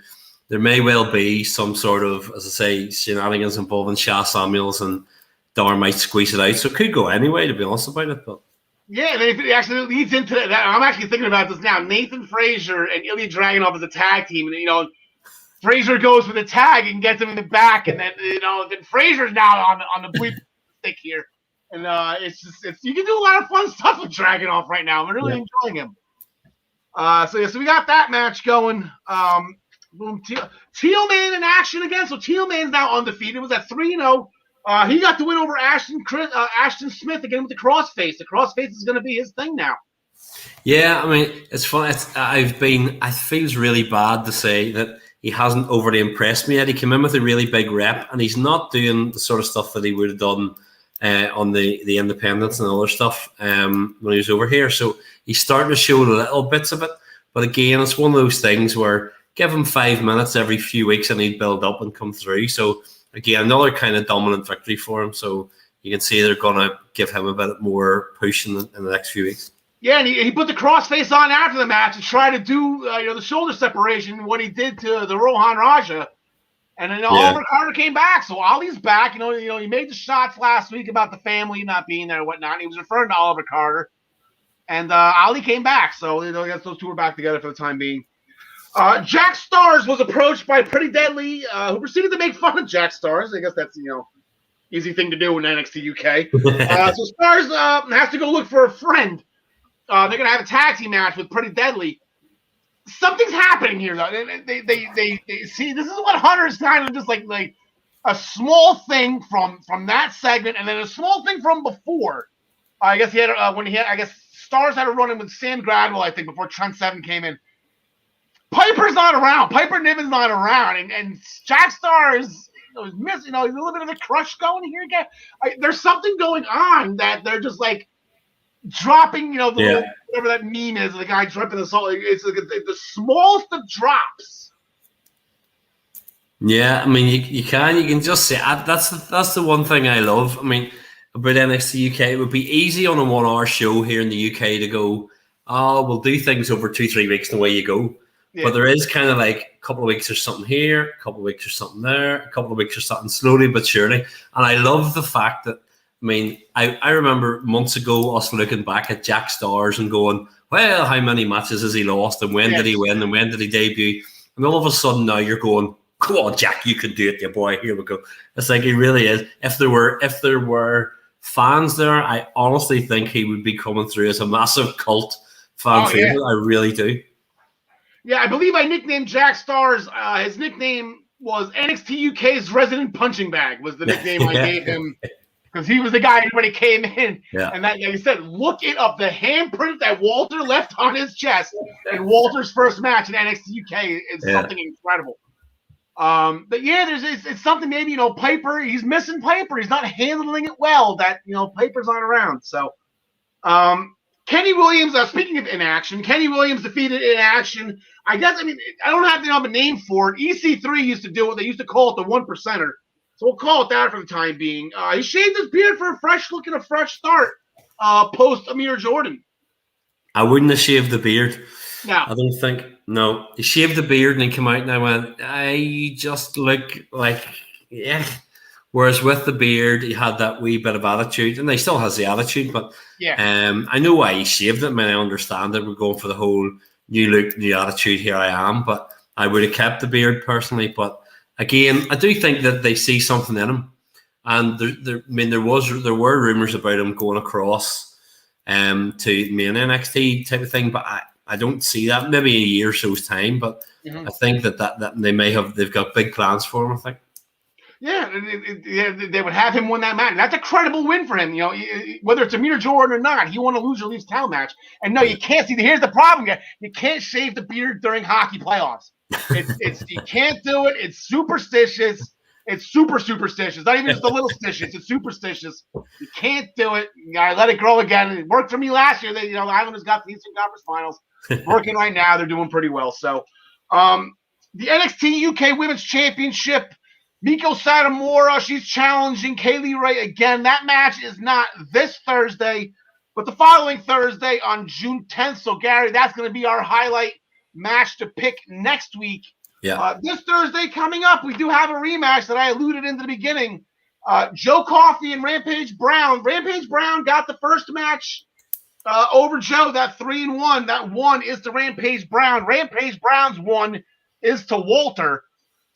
there may well be some sort of, as I say, shenanigans involving Shah Samuels, and Dar might squeeze it out. So it could go anyway, to be honest about it. But yeah, and it actually leads into that. I'm actually thinking about this now. Nathan Fraser and Ilya Dragunov as a tag team, and Fraser goes for the tag and gets him in the back, and then then Fraser's now on the bleep stick here, and it's you can do a lot of fun stuff with Dragunov right now. I'm really enjoying him. So we got that match going. Teal Man in action again. So Teal Man's now undefeated. It was at 3-0. He got the win over Ashton Smith again with the crossface. The crossface is going to be his thing now. Yeah, I mean, it's fun. It feels really bad to say that he hasn't overly impressed me yet. He came in with a really big rep, and he's not doing the sort of stuff that he would have done on the independents and other stuff when he was over here. So he's starting to show little bits of it. But again, it's one of those things where give him 5 minutes every few weeks and he'd build up and come through. So again, another kind of dominant victory for him. So you can see they're going to give him a bit more push in the next few weeks. Yeah, and he put the crossface on after the match and tried to do the shoulder separation, what he did to the Rohan Raja. And then Oliver Carter came back. So Ali's back. He made the shots last week about the family not being there and whatnot. He was referring to Oliver Carter. And Ali came back. So I guess those two are back together for the time being. Jack Stars was approached by Pretty Deadly, who proceeded to make fun of Jack Stars. I guess that's, easy thing to do in NXT UK. So Stars has to go look for a friend. They're going to have a tag team match with Pretty Deadly. Something's happening here, though. They see, this is what Hunter's kind of just like a small thing from that segment, and then a small thing from before. I guess Stars had a run in with Sam Gradwell, I think, before Trent Seven came in. Piper's not around. Piper Niven's not around, and Jack Stars is missing. He's a little bit of a crush going here again. There's something going on that they're just like dropping. Whatever that meme is, the guy dropping the salt. It's like the smallest of drops. Yeah, I mean, you can just say that's the one thing I love. I mean, about NXT UK, it would be easy on a 1 hour show here in the UK to go, we'll do things over 2-3 weeks and away you go. Yeah. But there is kind of like a couple of weeks or something here, a couple of weeks or something there, a couple of weeks or something slowly but surely. And I love the fact that, I remember months ago us looking back at Jack Stars and going, well, how many matches has he lost and when did he win and when did he debut? And all of a sudden now you're going, come on, Jack, you can do it, your boy. Here we go. It's like he really is. If there were fans there, I honestly think he would be coming through as a massive cult fan favorite. Yeah. I really do. Yeah, I believe I nicknamed Jack Stars. His nickname was NXT UK's resident punching bag was the nickname I gave him because he was the guy when he came in. Yeah. And that, like you said, look it up. The handprint that Walter left on his chest in Walter's first match in NXT UK is something incredible. But yeah, it's something maybe, Piper, he's missing Piper. He's not handling it well that, Piper's not around. So, Kenny Williams, speaking of inaction, Kenny Williams defeated inaction. I don't have to have a name for it. EC3 used to do it. They used to call it the 1%er. So we'll call it that for the time being. He shaved his beard for a fresh start post Amir Jordan. I wouldn't have shaved the beard. No. I don't think. No. He shaved the beard and he came out and I went, I just look like, yeah. Whereas with the beard, he had that wee bit of attitude, and he still has the attitude. But I know why he shaved it. I mean, I understand it. We're going for the whole new look, new attitude. Here I am, but I would have kept the beard personally. But again, I do think that they see something in him, and there were rumors about him going across to main NXT type of thing, but I don't see that. Maybe a year or so's time, but I think that they've got big plans for him. I think. Yeah, they would have him win that match. That's a credible win for him. You know, whether it's Amir Jordan or not, he won a lose or leaves town match. And no, you can't see. Here's the problem: you can't shave the beard during hockey playoffs. You can't do it. It's superstitious. It's super superstitious. Not even just a little stitious. It's superstitious. You can't do it. You gotta let it grow again. It worked for me last year. The Islanders got the Eastern Conference Finals. Working right now. They're doing pretty well. So, the NXT UK Women's Championship. Miko Satomura, she's challenging Kaylee Ray again. That match is not this Thursday, but the following Thursday on June 10th. So, Gary, that's going to be our highlight match to pick next week. Yeah. This Thursday coming up, we do have a rematch that I alluded in the beginning. Joe Coffey and Rampage Brown. Rampage Brown got the first match over Joe, that 3-1. That 1 is to Rampage Brown. Rampage Brown's 1 is to Walter.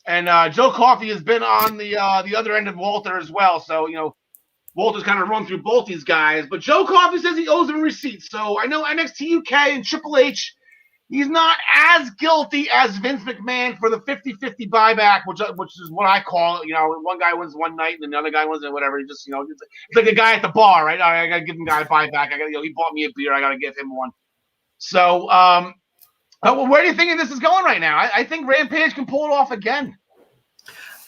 And Joe Coffey has been on the other end of Walter as well. So, Walter's kind of run through both these guys. But Joe Coffey says he owes him receipts. So I know NXT UK and Triple H, he's not as guilty as Vince McMahon for the 50-50 buyback, which is what I call it. One guy wins one night and the other guy wins whatever. It's like a guy at the bar, right? I got to give him a guy a buyback. He bought me a beer. I got to give him one. So, where do you think this is going right now? I think Rampage can pull it off again.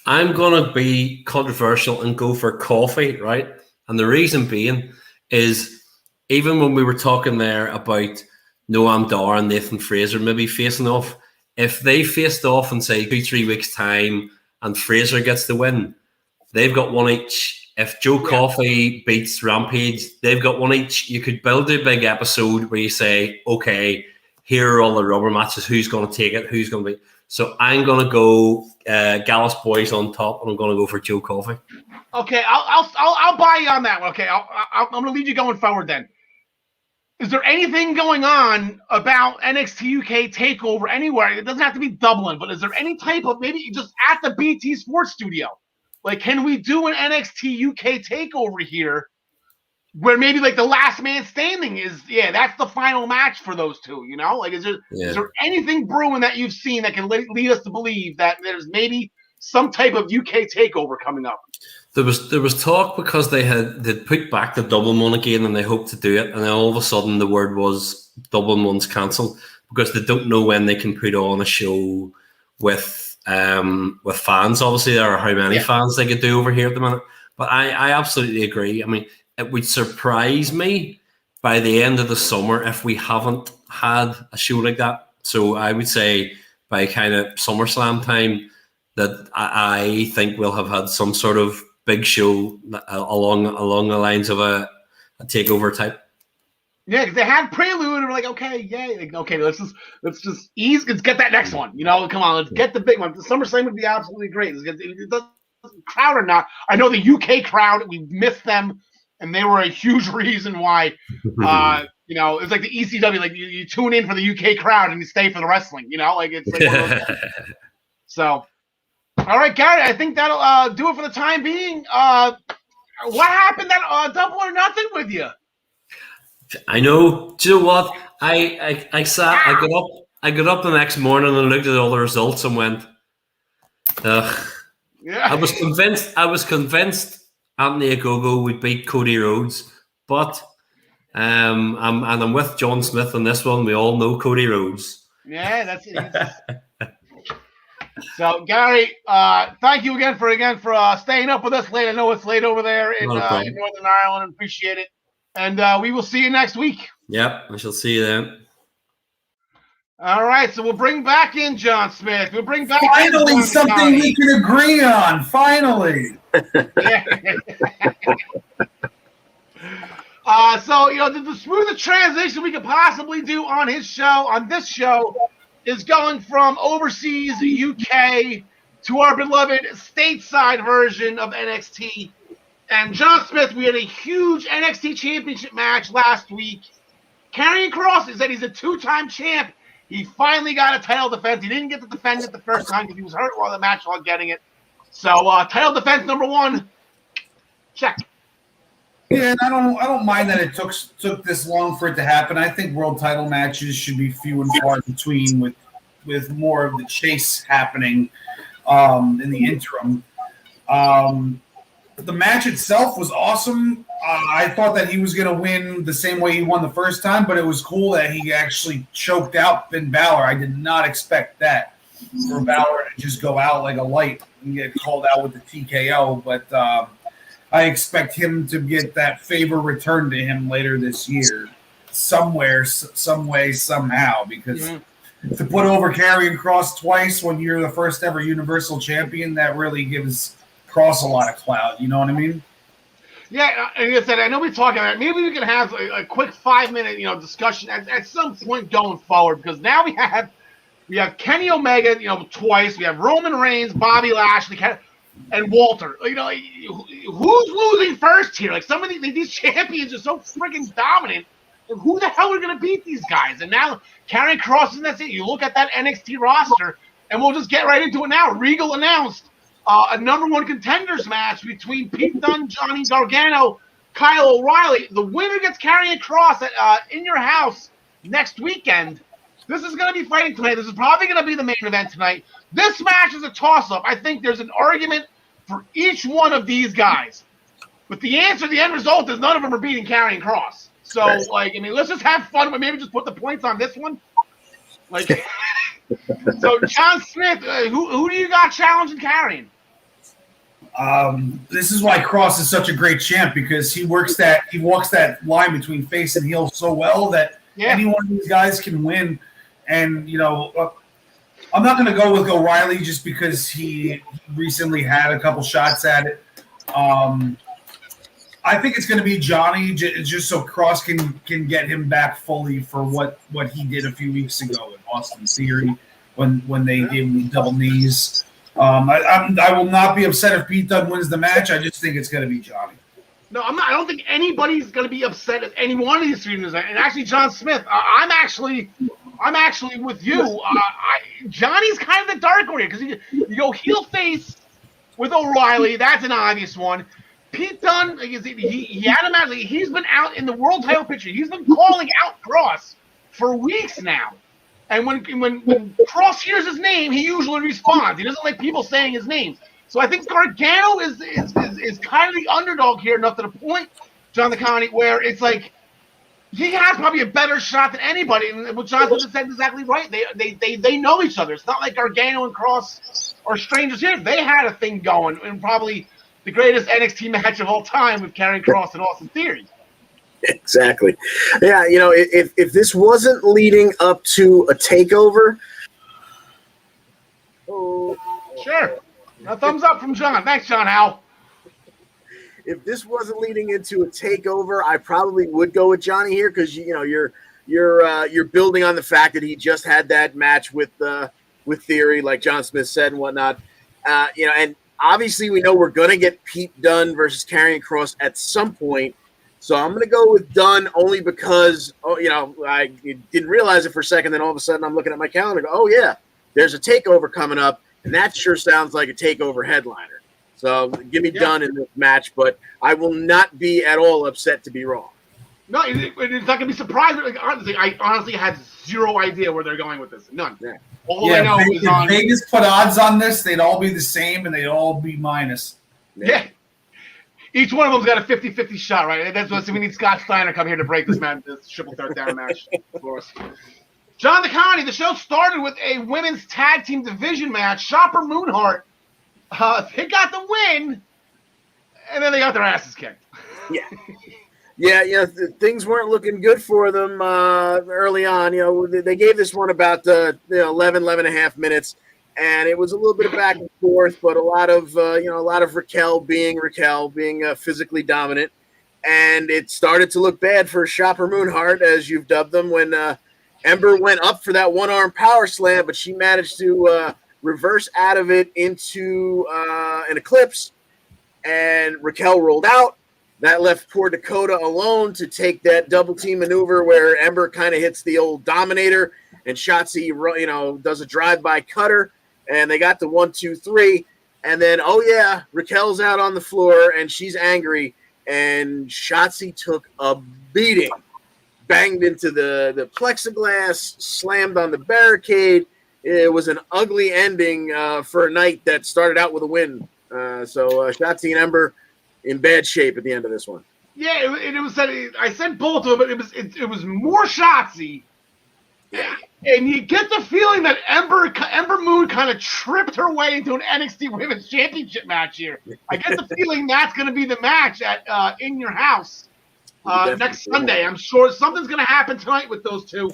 I'm going to be controversial and go for Coffey, right? And the reason being is even when we were talking there about Noam Dar and Nathan Fraser maybe facing off, if they faced off in, say, 2-3 weeks' time and Fraser gets the win, they've got one each. If Joe Coffey beats Rampage, they've got one each. You could build a big episode where you say, okay, here are all the rubber matches. Who's going to take it? Who's going to be? So I'm going to go Gallus Boys on top, and I'm going to go for Joe Coffey. Okay, I'll buy you on that one. Okay, I'm going to leave you going forward then. Is there anything going on about NXT UK TakeOver anywhere? It doesn't have to be Dublin, but is there any type of maybe just at the BT Sports Studio? Like, can we do an NXT UK TakeOver here? Where maybe like the last man standing is, that's the final match for those two, Like, is there anything brewing that you've seen that can lead us to believe that there's maybe some type of UK takeover coming up? There was talk because they'd put back the Dublin one again and they hoped to do it, and then all of a sudden the word was Dublin one's cancelled because they don't know when they can put on a show with fans. Obviously, there are how many fans they could do over here at the minute, but I absolutely agree. I mean, it would surprise me by the end of the summer if we haven't had a show like that. So I would say by kind of SummerSlam time that I think we'll have had some sort of big show along the lines of a takeover type. Yeah, because they had Prelude and we're like, okay, let's just ease. Let's get that next one. Come on, let's get the big one. The SummerSlam would be absolutely great. It doesn't crowd or not. I know the UK crowd. We missed them. And they were a huge reason why, it's like the ECW. Like you tune in for the UK crowd and you stay for the wrestling. Like it's like one of those So, all right, Gary, I think that'll do it for the time being. What happened at Double or Nothing with you? I know. Do you know what? I got up the next morning and looked at all the results and went, I was convinced Anthony Ogogo would beat Cody Rhodes, but I'm with John Smith on this one. We all know Cody Rhodes. Yeah, that's it. So, Gary, thank you again for staying up with us late. I know it's late over there in Northern Ireland. Appreciate it. And we will see you next week. Yep, I shall see you then. All right, so we'll bring back in John Smith. We'll bring back Finally, in something we can agree on. Finally. Yeah. So, the smoothest transition we could possibly do on this show, is going from overseas UK to our beloved stateside version of NXT. And John Smith, we had a huge NXT championship match last week. Karrion Kross said he's a two-time champ. He finally got a title defense. He didn't get to defend it the first time because he was hurt while the match while getting it. So, title defense number 1, check. Yeah, and I don't mind that it took this long for it to happen. I think world title matches should be few and far between, with more of the chase happening in the interim. The match itself was awesome. I thought that he was going to win the same way he won the first time, but it was cool that he actually choked out Finn Balor. I did not expect that, for Balor to just go out like a light and get called out with the TKO. But I expect him to get that favor returned to him later this year, somewhere, some way, somehow, because to put over Karrion Kross twice when you're the first ever Universal Champion, that really gives Kross a lot of clout. You know what I mean? Yeah, and like I said, I know we're talking about it. Maybe we can have a quick 5-minute, discussion at some point going forward, because now we have Kenny Omega, twice. We have Roman Reigns, Bobby Lashley, and Walter. Who's losing first here? Like, some of these champions are so freaking dominant. Who the hell are going to beat these guys? And now Karrion Kross, and that's it. You look at that NXT roster, and we'll just get right into it now. Regal announced a number 1 contenders match between Pete Dunne, Johnny Gargano, Kyle O'Reilly. The winner gets Karrion Kross in your house next weekend. This is going to be fighting tonight. This is probably going to be the main event tonight. This match is a toss-up. I think there's an argument for each one of these guys. But the end result is none of them are beating Karrion Kross. So, let's just have fun, but maybe just put the points on this one. So, John Smith, who do you got challenging Karrion? This is why Kross is such a great champ, because he walks that line between face and heel so well that any one of these guys can win. And, I'm not going to go with O'Reilly just because he recently had a couple shots at it. I think it's going to be Johnny, just so Kross can get him back fully for what he did a few weeks ago in Austin Theory when they gave him double knees. I will not be upset if Pete Dunne wins the match. I just think it's going to be Johnny. No, I'm not. I don't think anybody's going to be upset at any one of these three. And actually, John Smith, I'm actually with you. Johnny's kind of the dark horse because you go heel face with O'Reilly. That's an obvious one. Pete Dunne, he had a match. He's been out in the world title picture. He's been calling out Kross for weeks now. And when Kross hears his name, he usually responds. He doesn't like people saying his name. So I think Gargano is kind of the underdog here, enough to the point, John the Connie, where it's like he has probably a better shot than anybody. And what John said is exactly right. They know each other. It's not like Gargano and Kross are strangers here. They had a thing going, and probably the greatest NXT match of all time with Karrion Kross and Austin Theory. Exactly. Yeah, if this wasn't leading up to a takeover. Sure. A thumbs up from John. Thanks, John Howe. If this wasn't leading into a takeover, I probably would go with Johnny here because you're building on the fact that he just had that match with Theory, like John Smith said and whatnot. And obviously we know we're gonna get Pete Dunne versus Karrion Kross at some point. So I'm going to go with Dunne only because, I didn't realize it for a second. Then all of a sudden I'm looking at my calendar and go, oh, yeah, there's a takeover coming up. And that sure sounds like a takeover headliner. So give me Dunne in this match, but I will not be at all upset to be wrong. No, it's not going to be surprising. I honestly had zero idea where they're going with this. None. Yeah. All I know is if Vegas put odds on this, they'd all be the same and they'd all be minus. Yeah. Each one of them's got a 50-50 shot, right? That's what we need Scott Steiner come here to break this triple third down match for us. John the Connie, the show started with a women's tag team division match. Shopper Moonheart, they got the win, and then they got their asses kicked. Yeah, things weren't looking good for them early on. They gave this one about 11 and a half minutes, and it was a little bit of back and forth, but a lot of Raquel being physically dominant, and it started to look bad for Shopper Moonheart, as you've dubbed them, when Ember went up for that one-arm power slam, but she managed to reverse out of it into an eclipse, and Raquel rolled out. That left poor Dakota alone to take that double team maneuver where Ember kind of hits the old Dominator and Shotzi, does a drive-by cutter, and they got the 1, 2, 3. And then, Raquel's out on the floor and she's angry, and Shotzi took a beating, banged into the plexiglass, slammed on the barricade. It was an ugly ending for a night that started out with a win. So Shotzi and Ember in bad shape at the end of this one. Yeah, it was. I said both of them, but it was more Shotzi. Yeah, and you get the feeling that Ember Moon kind of tripped her way into an NXT Women's Championship match here. I get the feeling that's going to be the match at In Your House next Sunday. I'm sure something's going to happen tonight with those two.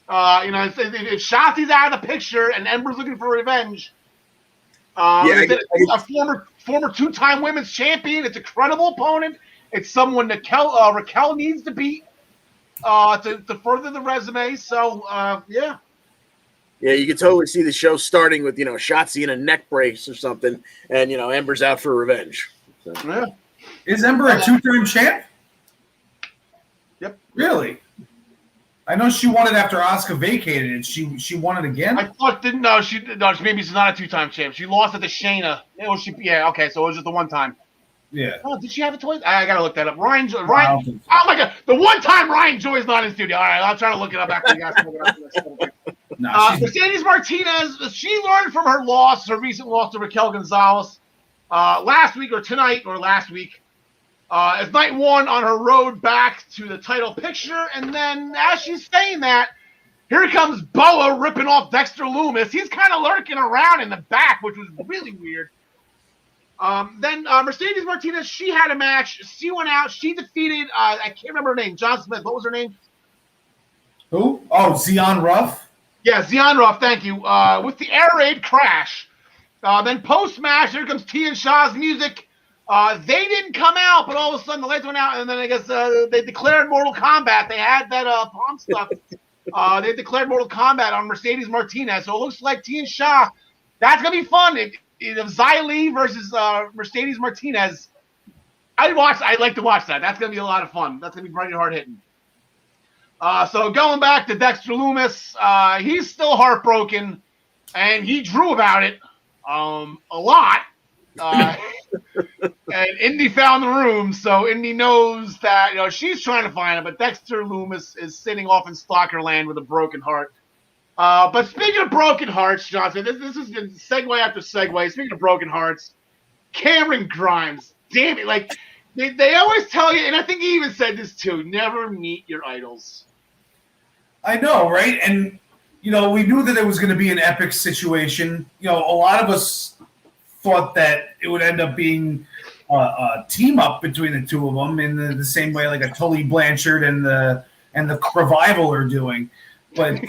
If Shotzi's out of the picture and Ember's looking for revenge. A former two-time women's champion. It's a credible opponent. It's someone that Raquel needs to beat to further the resume. So, yeah. Yeah, you can totally see the show starting with, Shotzi in a neck brace or something, and, Ember's out for revenge. So. Yeah. Is Ember a two-time champ? Yep. Really? I know she won it after Asuka vacated it. She won it again? I thought maybe she's not a two-time champ. She lost it to Shayna. Okay, so it was just the one time. Yeah. Oh, did she have it twice? I gotta look that up. Ryan. Oh my God, the one time Ryan Joy's not in studio. All right, I'll try to look it up after you guys look it up. Mercedes Martinez, she learned from her recent loss to Raquel Gonzalez last week. As night one on her road back to the title picture. And then as she's saying that, here comes Boa ripping off Dexter Lumis. He's kind of lurking around in the back, which was really weird. Then Mercedes Martinez, she had a match. She went out. She defeated, I can't remember her name, John Smith. What was her name? Who? Oh, Zion Ruff? Yeah, Zion Ruff, thank you. With the air raid crash. Then post-match, here comes T and Shaw's music. They didn't come out, but all of a sudden the lights went out, and then I guess they declared Mortal Kombat. They had that palm stuff. They declared Mortal Kombat on Mercedes Martinez, so it looks like T and Shaw. That's gonna be fun. If Xia Li versus Mercedes Martinez, I'd like to watch that. That's gonna be a lot of fun. That's gonna be pretty hard hitting. So going back to Dexter Lumis, he's still heartbroken, and he drew about it a lot. And Indy found the room, so Indy knows that she's trying to find him, but Dexter Lumis is sitting off in Stalker Land with a broken heart. But speaking of broken hearts, Johnson, this is segue after segue. Speaking of broken hearts, Cameron Grimes, damn it! Like they always tell you, and I think he even said this too: never meet your idols. I know, right? And we knew that it was going to be an epic situation. A lot of us thought that it would end up being a team up between the two of them in the same way like a Tully Blanchard and the Revival are doing, but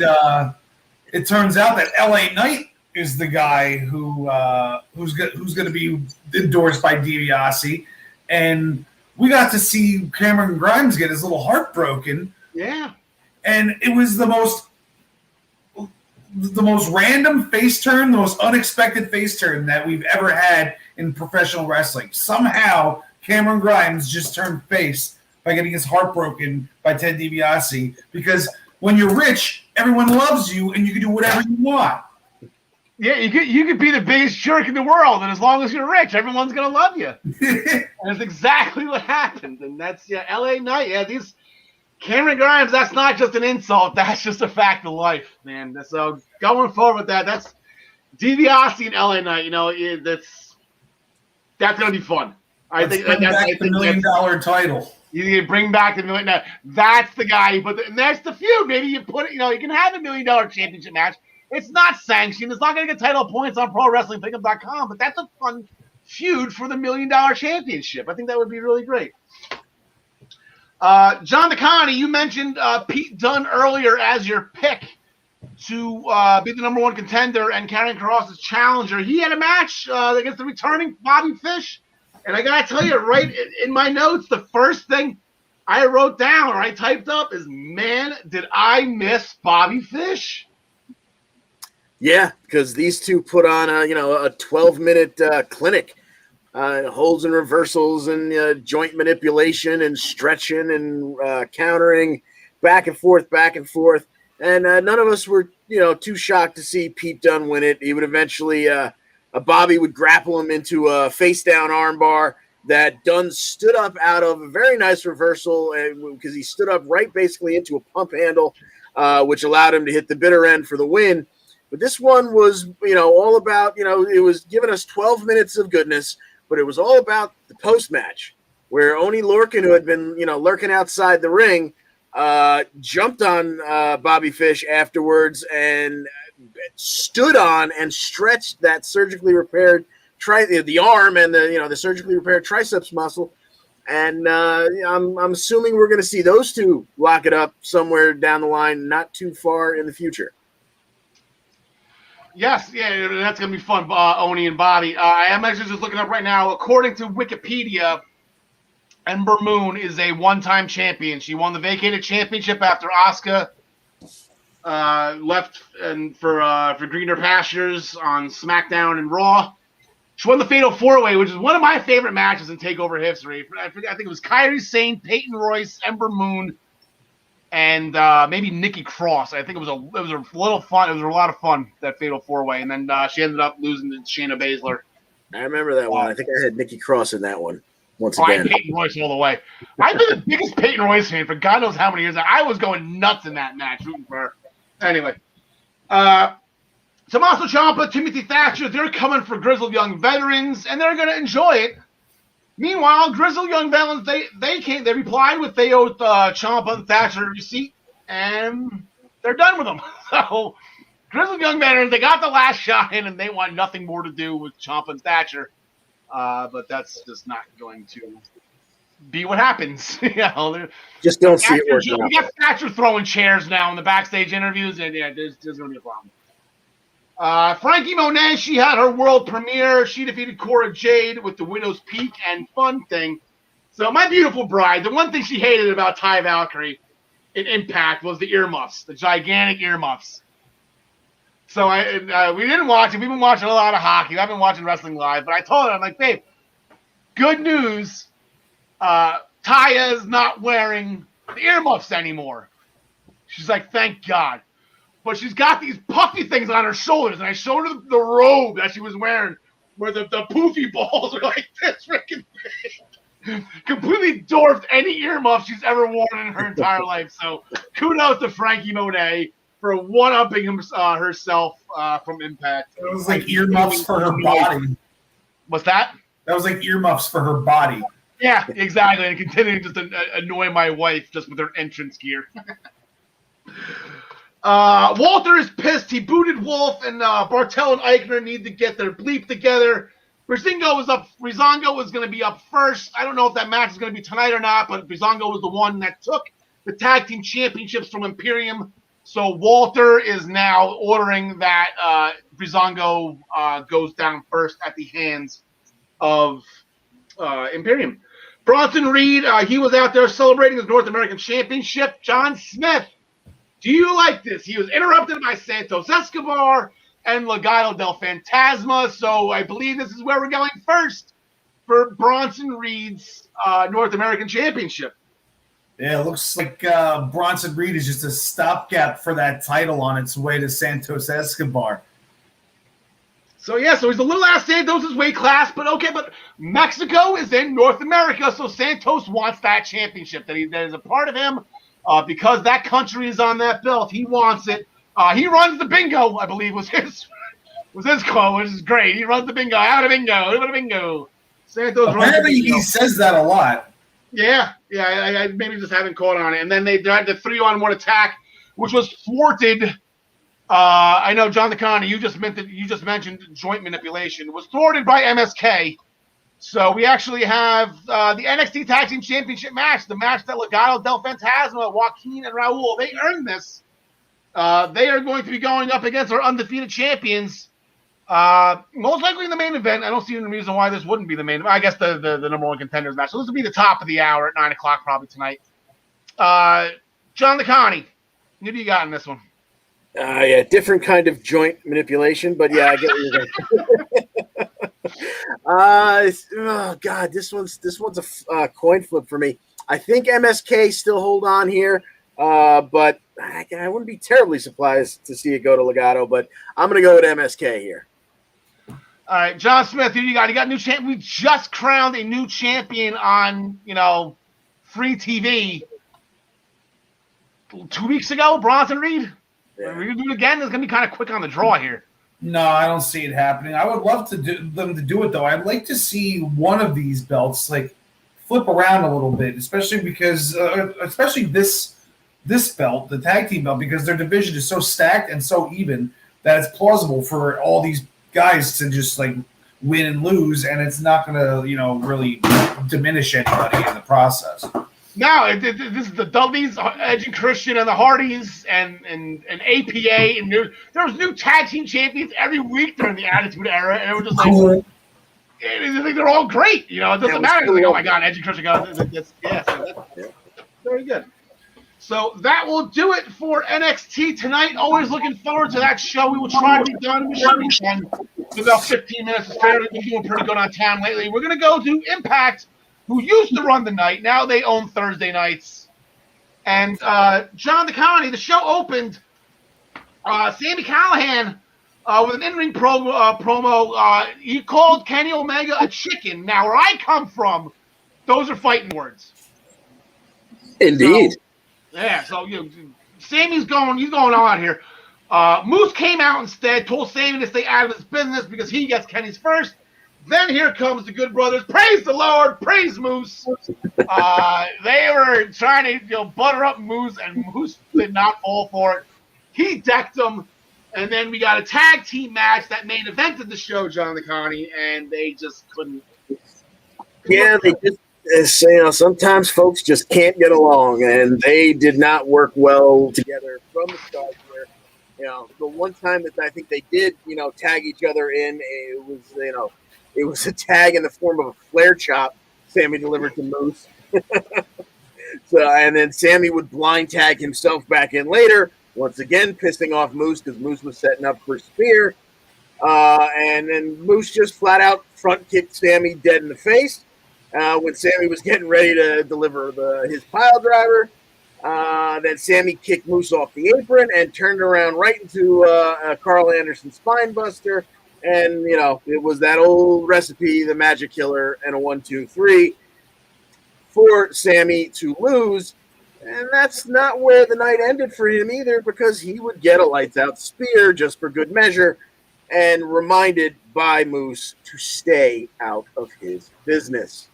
it turns out that LA Knight is the guy who's going to be endorsed by DiBiase, and we got to see Cameron Grimes get his little heart broken. Yeah, and it was the most random face turn, the most unexpected face turn that we've ever had in professional wrestling. Somehow, Cameron Grimes just turned face by getting his heart broken by Ted DiBiase, because when you're rich, everyone loves you and you can do whatever you want. Yeah, you could be the biggest jerk in the world, and as long as you're rich, everyone's going to love you. And that's exactly what happened. And that's, LA Knight. Yeah, these Cameron Grimes, that's not just an insult. That's just a fact of life, man. So going forward with that's DiBiase and LA Knight. That's going to be fun. I think back the $1 million title. You can bring back the $1 million. That's the guy you put. And that's the feud. Maybe you put it. You can have a $1 million championship match. It's not sanctioned. It's not going to get title points on ProWrestlingPickup.com. But that's a fun feud for the $1 million championship. I think that would be really great. John DeConnie, you mentioned Pete Dunne earlier as your pick to be the number 1 contender and Karrion Kross's challenger. He had a match against the returning Bobby Fish. And I got to tell you, right in my notes, the first thing I wrote down or I typed up is, man, did I miss Bobby Fish? Yeah, because these two put on a 12-minute clinic, holds and reversals and joint manipulation and stretching and countering back and forth. And none of us were, too shocked to see Pete Dunne win it. He would eventually, Bobby would grapple him into a face-down armbar that Dunne stood up out of. A very nice reversal because he stood up right basically into a pump handle, which allowed him to hit the bitter end for the win. But this one was, all about, it was giving us 12 minutes of goodness, but it was all about the post-match where Oney Lorcan, who had been, lurking outside the ring, jumped on Bobby Fish afterwards and stood on and stretched that surgically repaired the arm and the surgically repaired triceps muscle. And I'm assuming we're going to see those two lock it up somewhere down the line, not too far in the future. Yes, yeah, that's going to be fun, Oni and Bobby. I am actually just looking up right now. According to Wikipedia, Ember Moon is a one-time champion. She won the vacated championship after Asuka left for greener pastures on SmackDown and Raw. She won the Fatal 4-Way, which is one of my favorite matches in TakeOver history. I think it was Kairi Sane, Peyton Royce, Ember Moon, and maybe Nikki Cross. I think it was a little fun. It was a lot of fun, that Fatal 4-Way, and then she ended up losing to Shayna Baszler. I remember that one. I think I had Nikki Cross in that one. Once again, I had Peyton Royce all the way. I've been the biggest Peyton Royce fan for God knows how many years. I was going nuts in that match, rooting for her. Anyway, Tommaso Ciampa, Timothy Thatcher, they're coming for Grizzled Young Veterans, and they're going to enjoy it. Meanwhile, Grizzled Young Veterans, they replied with they owed Ciampa and Thatcher a receipt, and they're done with them. So, Grizzled Young Veterans, they got the last shot in, and they want nothing more to do with Ciampa and Thatcher. But that's just not going to be what happens. Just don't see it working out. We got Thatcher throwing chairs now in the backstage interviews, and yeah, there's going to be a problem. Frankie Monet, she had her world premiere. She defeated Cora Jade with the Widow's Peak and Fun thing. So my beautiful bride, the one thing she hated about Ty Valkyrie in Impact was the earmuffs, the gigantic earmuffs. So we didn't watch it. We've been watching a lot of hockey. I've been watching wrestling live. But I told her, I'm like, babe, good news. Taya is not wearing the earmuffs anymore. She's like, thank God. But she's got these puffy things on her shoulders. And I showed her the robe that she was wearing where the poofy balls are like this freaking big. Completely dwarfed any earmuffs she's ever worn in her entire life. So kudos to Frankie Monet for one-upping herself from Impact. It was like earmuffs for her body. What's that? That was like earmuffs for her body. Yeah, exactly. And continuing just to annoy my wife just with her entrance gear. Walter is pissed. He booted Wolf, and Bartel and Eichner need to get their bleep together. Breezango was going to be up first. I don't know if that match is going to be tonight or not, but Breezango was the one that took the tag team championships from Imperium. So Walter is now ordering that Breezango goes down first at the hands of Imperium. Bronson Reed, he was out there celebrating his North American Championship. John Smith, do you like this? He was interrupted by Santos Escobar and Legado del Fantasma. So I believe this is where we're going first for Bronson Reed's North American Championship. Yeah, it looks like Bronson Reed is just a stopgap for that title on its way to Santos Escobar. So he's a little out of Santos' weight class, but okay, but Mexico is in North America, so Santos wants that championship. That is a part of him because that country is on that belt. He wants it. He runs the bingo, I believe, was his quote, which is great. He runs the bingo. Have a bingo. Santos apparently he says that a lot. Yeah, I maybe just haven't caught on it. And then they had the 3-on-1 attack, which was thwarted. I know, John DeConnie, you just mentioned joint manipulation. It was thwarted by MSK. So we actually have the NXT Tag Team Championship match, the match that Legado del Fantasma, Joaquin, and Raul, they earned this. They are going to be going up against our undefeated champions. Most likely in the main event. I don't see any reason why this wouldn't be the main event. I guess the number one contenders match. So this will be the top of the hour at 9 o'clock probably tonight. John Licani, who do you got in this one? Yeah, different kind of joint manipulation, but yeah, I get what you're oh God, this one's a coin flip for me. I think MSK still hold on here, but I wouldn't be terribly surprised to see it go to Legado. But I'm gonna go with MSK here. All right, John Smith, who do you got? You got a new champ. We just crowned a new champion on free TV 2 weeks ago. Bronson Reed. Yeah. We're gonna do it again. It's gonna be kind of quick on the draw here. No, I don't see it happening. I would love to them to do it though. I'd like to see one of these belts like flip around a little bit, especially because especially this belt, the tag team belt, because their division is so stacked and so even that it's plausible for all these guys to just like win and lose, and it's not going to really diminish anybody in the process. No, this is the Dudleys, Edge and Christian, and the Hardys, and APA, and there was new tag team champions every week during the Attitude Era, and it was just like, they're all great. It doesn't matter. It's like, oh my God, Edge and Christian got this. That's very good. So that will do it for NXT tonight. Always looking forward to that show. We will try to be done. We should be done in about 15 minutes. It's fair. We've been doing pretty good on time lately. We're going to go to Impact, who used to run the night. Now they own Thursday nights. And John DeConnie, the show opened. Sami Callihan with an in-ring promo. He called Kenny Omega a chicken. Now, where I come from, those are fighting words. Indeed. So Sami's going on here. Moose came out instead, told Sami to stay out of his business because he gets Kenny's first. Then here comes the Good Brothers. Praise the Lord. Praise Moose. They were trying to butter up Moose, and Moose did not fall for it. He decked them. And then we got a tag team match that main evented the show, John DeConnie, and they just couldn't. Yeah, they just, sometimes folks just can't get along, and they did not work well together from the start here. The one time that I think they did, tag each other in, it was a tag in the form of a flare chop Sami delivered to Moose. And then Sami would blind tag himself back in later, once again pissing off Moose because Moose was setting up for a spear. And then Moose just flat out front kicked Sami dead in the face when Sami was getting ready to deliver his pile driver. Then Sami kicked Moose off the apron and turned around right into a Karl Anderson spine buster. And, it was that old recipe, the Magic Killer, and a 1-2-3 for Sami to lose. And that's not where the night ended for him either, because he would get a lights-out spear just for good measure and reminded by Moose to stay out of his business.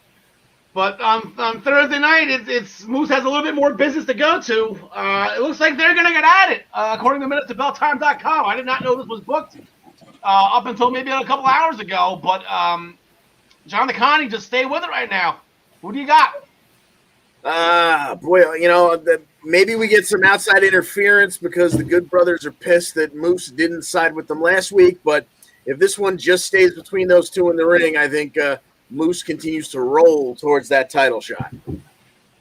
But on Thursday night, it's Moose has a little bit more business to go to. It looks like they're going to get at it, according to minutesofbelltime.com. I did not know this was booked up until maybe a couple hours ago. But John DeConnie, just stay with it right now. Who do you got? Maybe we get some outside interference because the Good Brothers are pissed that Moose didn't side with them last week. But if this one just stays between those two in the ring, I think Moose continues to roll towards that title shot.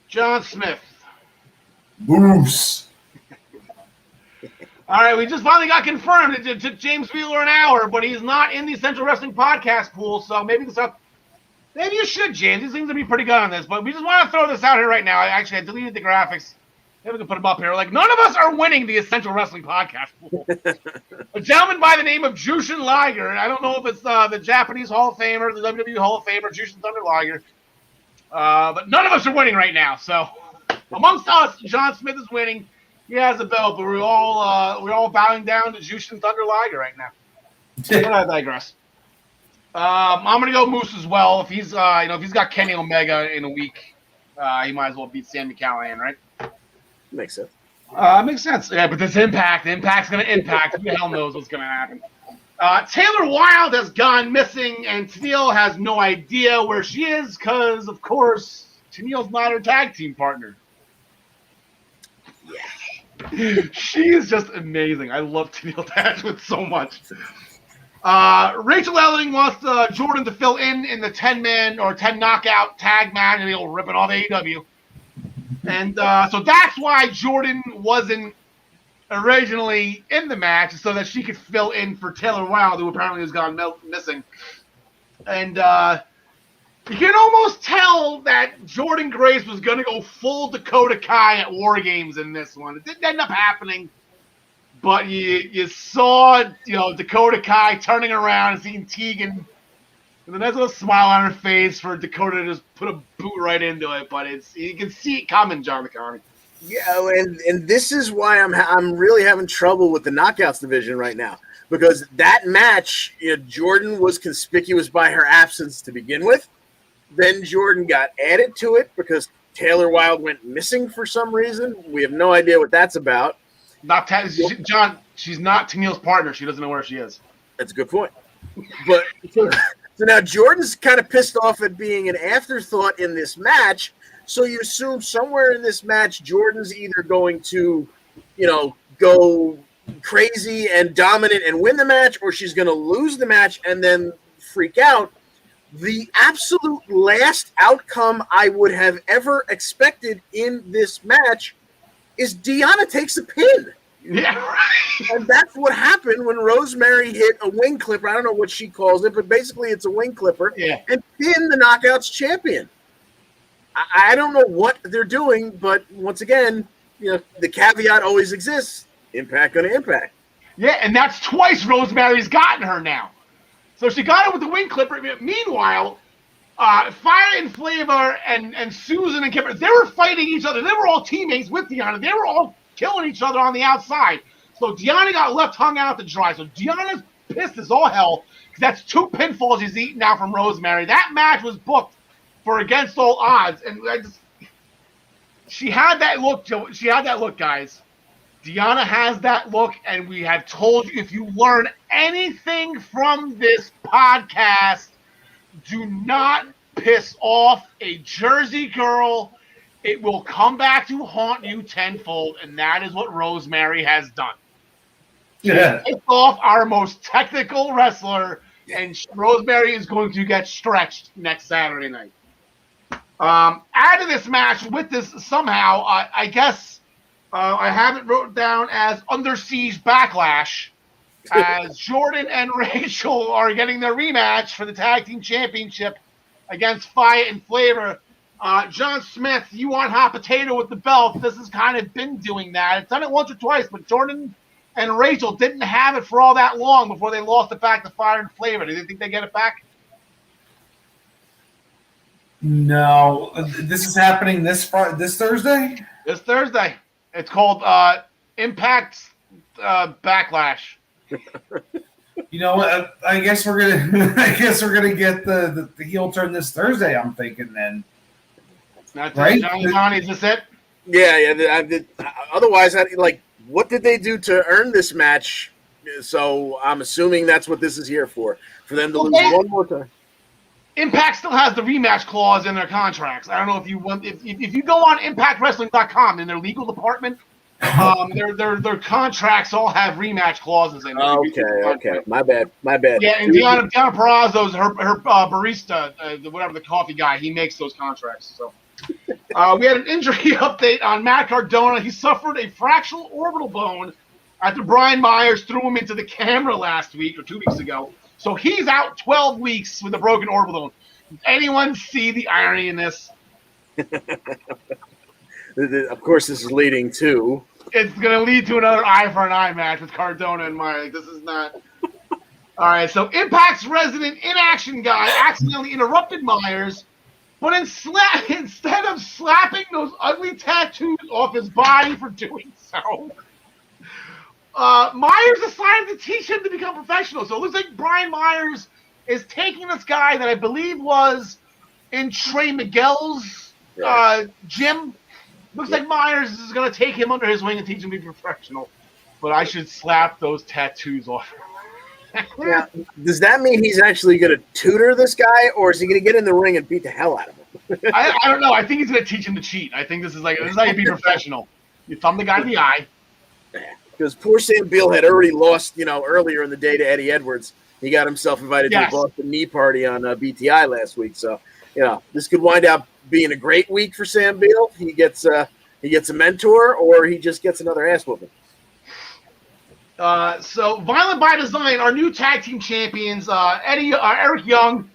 John Smith. Moose. All right, we just finally got confirmed. It took James Wheeler an hour, but he's not in the Central Wrestling Podcast pool, so maybe you should, James. He seems to be pretty good on this, but we just want to throw this out here right now. I deleted the graphics. Maybe we can put them up here. Like, none of us are winning the Essential Wrestling Podcast pool. A gentleman by the name of Jushin Liger, and I don't know if it's the Japanese Hall of Famer, the WWE Hall of Famer, Jushin Thunder Liger, but none of us are winning right now. So, amongst us, John Smith is winning. He has a belt, but we're all bowing down to Jushin Thunder Liger right now. But I digress. I'm gonna go Moose as well. If he's if he's got Kenny Omega in a week, he might as well beat Sami Callihan, right? Makes sense. Makes sense. Yeah, but this Impact's gonna impact. Who the hell knows what's gonna happen? Taylor Wilde has gone missing, and Tennille has no idea where she is because, of course, Tennille's not her tag team partner. Yeah. She is just amazing. I love Tennille Dashwood so much. Rachel Elling wants Jordan to fill in the 10-man or 10 knockout tag match, and he'll rip it off AEW. And so that's why Jordan wasn't originally in the match, so that she could fill in for Taylor Wilde, who apparently has gone missing. And you can almost tell that Jordan Grace was going to go full Dakota Kai at War Games in this one. It didn't end up happening, but you saw Dakota Kai turning around and seeing Tegan, and then there's a little smile on her face for Dakota to just put a boot right into it. But you can see it coming, John McCartney. Yeah, and this is why I'm really having trouble with the Knockouts division right now, because that match, Jordan was conspicuous by her absence to begin with. Then Jordan got added to it because Taylor Wilde went missing for some reason. We have no idea what that's about. John, she's not Tennille's partner. She doesn't know where she is. That's a good point. But so now Jordan's kind of pissed off at being an afterthought in this match. So you assume somewhere in this match, Jordan's either going to, go crazy and dominant and win the match, or she's going to lose the match and then freak out. The absolute last outcome I would have ever expected in this match is Deonna takes a pin. Yeah, right. And that's what happened when Rosemary hit a wing clipper. I don't know what she calls it, but basically it's a wing clipper. Yeah. And pinned the Knockouts champion. I don't know what they're doing, but once again, the caveat always exists. Impact on Impact. Yeah, and that's twice Rosemary's gotten her now. So she got her with the wing clipper. Meanwhile, Fire and Flavor and Susan and Kipper, they were fighting each other. They were all teammates with Deonna. They were all killing each other on the outside. So Deonna got left hung out to dry. So Deonna's pissed as all hell because that's 2 pinfalls she's eaten now from Rosemary. That match was booked for Against All Odds, and she had that look. She had that look, guys. Deonna has that look, and we have told you, if you learn anything from this podcast, do not piss off a Jersey girl. It will come back to haunt you tenfold, and that is what Rosemary has done. Yeah. She pissed off our most technical wrestler, and Rosemary is going to get stretched next Saturday night. Add to this match with this somehow, I guess I have it wrote down as Under Siege Backlash, as Jordan and Rachel are getting their rematch for the Tag Team Championship against Fire and Flavor. John Smith, you want hot potato with the belt. This has kind of been doing that. It's done it once or twice, but Jordan and Rachel didn't have it for all that long before they lost it back to Fire and Flavor. Do you think they get it back? No, this is happening this Thursday. This Thursday. It's called Impact Backlash. You know what? I guess we're gonna get the heel turn this Thursday. I'm thinking then. That's right? Johnny, is this it? Yeah. Otherwise, what did they do to earn this match? So I'm assuming that's what this is here for them to lose one more time. Impact still has the rematch clause in their contracts. I don't know if you want if you go on ImpactWrestling.com in their legal department, their contracts all have rematch clauses in it. Okay. My bad. Yeah, and Deonna Purrazzo's her barista, whatever the coffee guy, he makes those contracts. So we had an injury update on Matt Cardona. He suffered a fractural orbital bone after Brian Myers threw him into the camera last week or 2 weeks ago. So he's out 12 weeks with a broken orbital bone. Does anyone see the irony in this? Of course, this is leading to. It's going to lead to another eye for an eye match with Cardona and Myers. This is not. All right, so Impact's resident inaction guy accidentally interrupted Myers, but instead of slapping those ugly tattoos off his body for doing so, Myers decided to teach him to become professional. So it looks like Brian Myers is taking this guy that I believe was in Trey Miguel's gym. Looks like Myers is going to take him under his wing and teach him to be professional. But I should slap those tattoos off. Now, does that mean he's actually going to tutor this guy, or is he going to get in the ring and beat the hell out of him? I don't know. I think he's going to teach him to cheat. I think this is how you be professional. You thumb the guy in the eye. Because poor Sam Beal had already lost, earlier in the day to Eddie Edwards. He got himself invited to the Boston Knee Party on BTI last week. So, this could wind up being a great week for Sam Beal. He gets a mentor, or he just gets another ass whooping. So Violent by Design, our new tag team champions, Eric Young,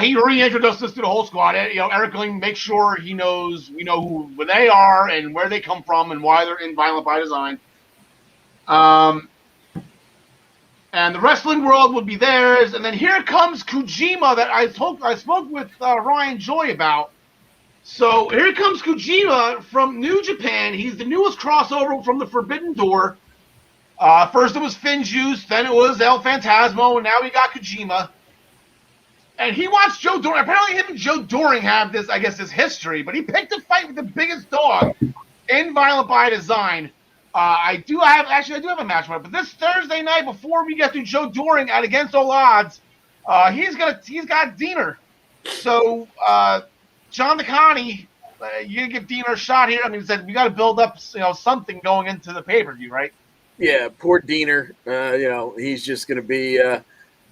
he reintroduced us to the whole squad. Eric Young makes sure we know who they are and where they come from and why they're in Violent by Design. And the wrestling world would be theirs. And then here comes Kojima that I spoke with Ryan Joy about. So here comes Kojima from New Japan. He's the newest crossover from the Forbidden Door. First it was Finjuice, then it was El Phantasmo, and now we got Kojima. And he wants Joe Doring. Apparently him and Joe Doring have this history, but he picked a fight with the biggest dog in Violent by Design. I do have a match for it, but this Thursday night before we get to Joe Doring at Against All Odds, he's got Diener. So John DeConnie, you gonna give Diener a shot here? I mean, he said we got to build up something going into the pay-per-view, right? Yeah, poor Diener. He's just going to be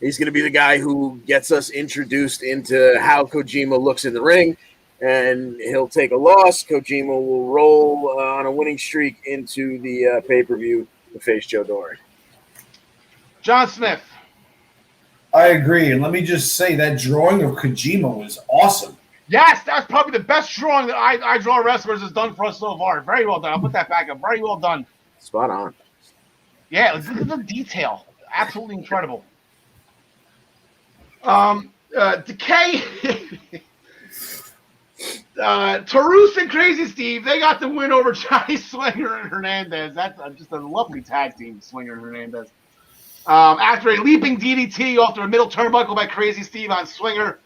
the guy who gets us introduced into how Kojima looks in the ring, and he'll take a loss. Kojima will roll on a winning streak into the pay-per-view to face Joe Doring. John Smith. I agree, and let me just say that drawing of Kojima was awesome. Yes, that's probably the best drawing that I Draw Wrestlers has done for us so far. Very well done. I'll put that back up. Very well done. Spot on. Yeah, look at the detail. Absolutely incredible. Decay, Tarus and Crazy Steve, they got the win over Johnny Swinger and Hernandez. That's just a lovely tag team, Swinger and Hernandez. After a leaping DDT off the middle turnbuckle by Crazy Steve on Swinger.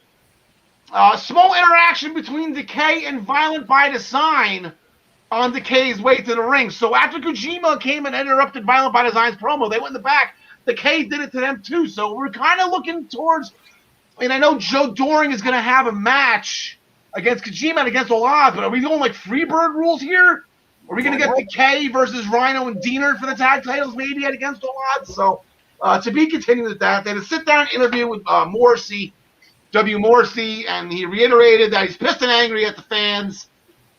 Small interaction between Decay and Violent by Design on Decay's way to the ring. So after Kojima came and interrupted Violent by Design's promo, they went in the back. Decay did it to them too. So we're kind of looking towards, and I know Joe Doring is going to have a match against Kojima and Against All Odds, but are we going like Freebird rules here? Are we going to get Decay versus Rhino and Diener for the tag titles maybe at Against All Odds? So to be continued with that, they had a sit-down interview with Morrissey, W. Morrissey, and he reiterated that he's pissed and angry at the fans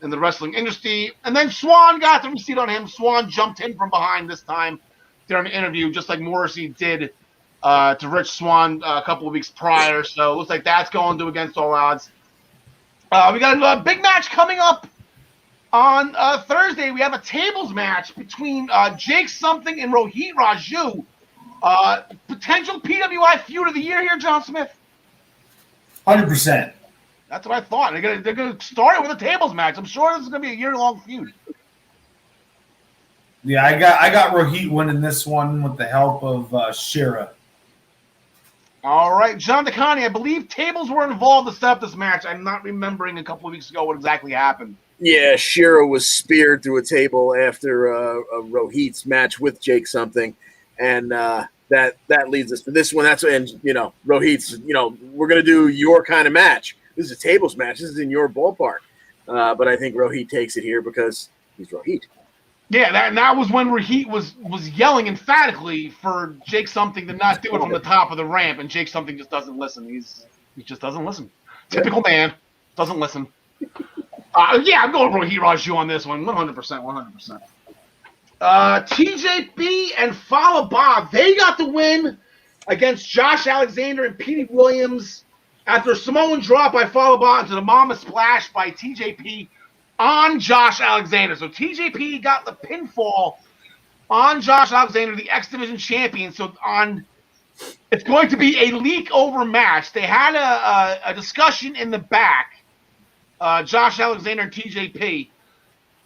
in the wrestling industry. And then Swan got the receipt on him. Swan jumped in from behind this time during the interview, just like Morrissey did to Rich Swann a couple of weeks prior. So it looks like that's going to Against All Odds. We got a big match coming up on Thursday. We have a tables match between Jake Something and Rohit Raju. Potential PWI feud of the year here, John Smith. 100%. That's what I thought. They're gonna start it with a tables match. I'm sure this is gonna be a year-long feud. Yeah, I got Rohit winning this one with the help of Shira. All right, John DeConnie, I believe tables were involved to set up this match. I'm not remembering a couple of weeks ago what exactly happened. Yeah, Shira was speared through a table after Rohit's match with Jake Something, and that leads us to this one. Rohit's. We're gonna do your kind of match. This is a tables match. This is in your ballpark. But I think Rohit takes it here because he's Rohit. Yeah, that was when Rohit was yelling emphatically for Jake Something to not do it from the top of the ramp, and Jake Something just doesn't listen. He just doesn't listen. Typical man. Doesn't listen. Yeah, I'm going Rohit Raju on this one. 100%. TJP and Fallah Bob, they got the win against Josh Alexander and Petey Williams after a Samoan drop by Fallah Bob into the Mama Splash by TJP on Josh Alexander. So TJP got the pinfall on Josh Alexander, the X Division champion. So it's going to be a leak over match. They had a discussion in the back, Josh Alexander and TJP.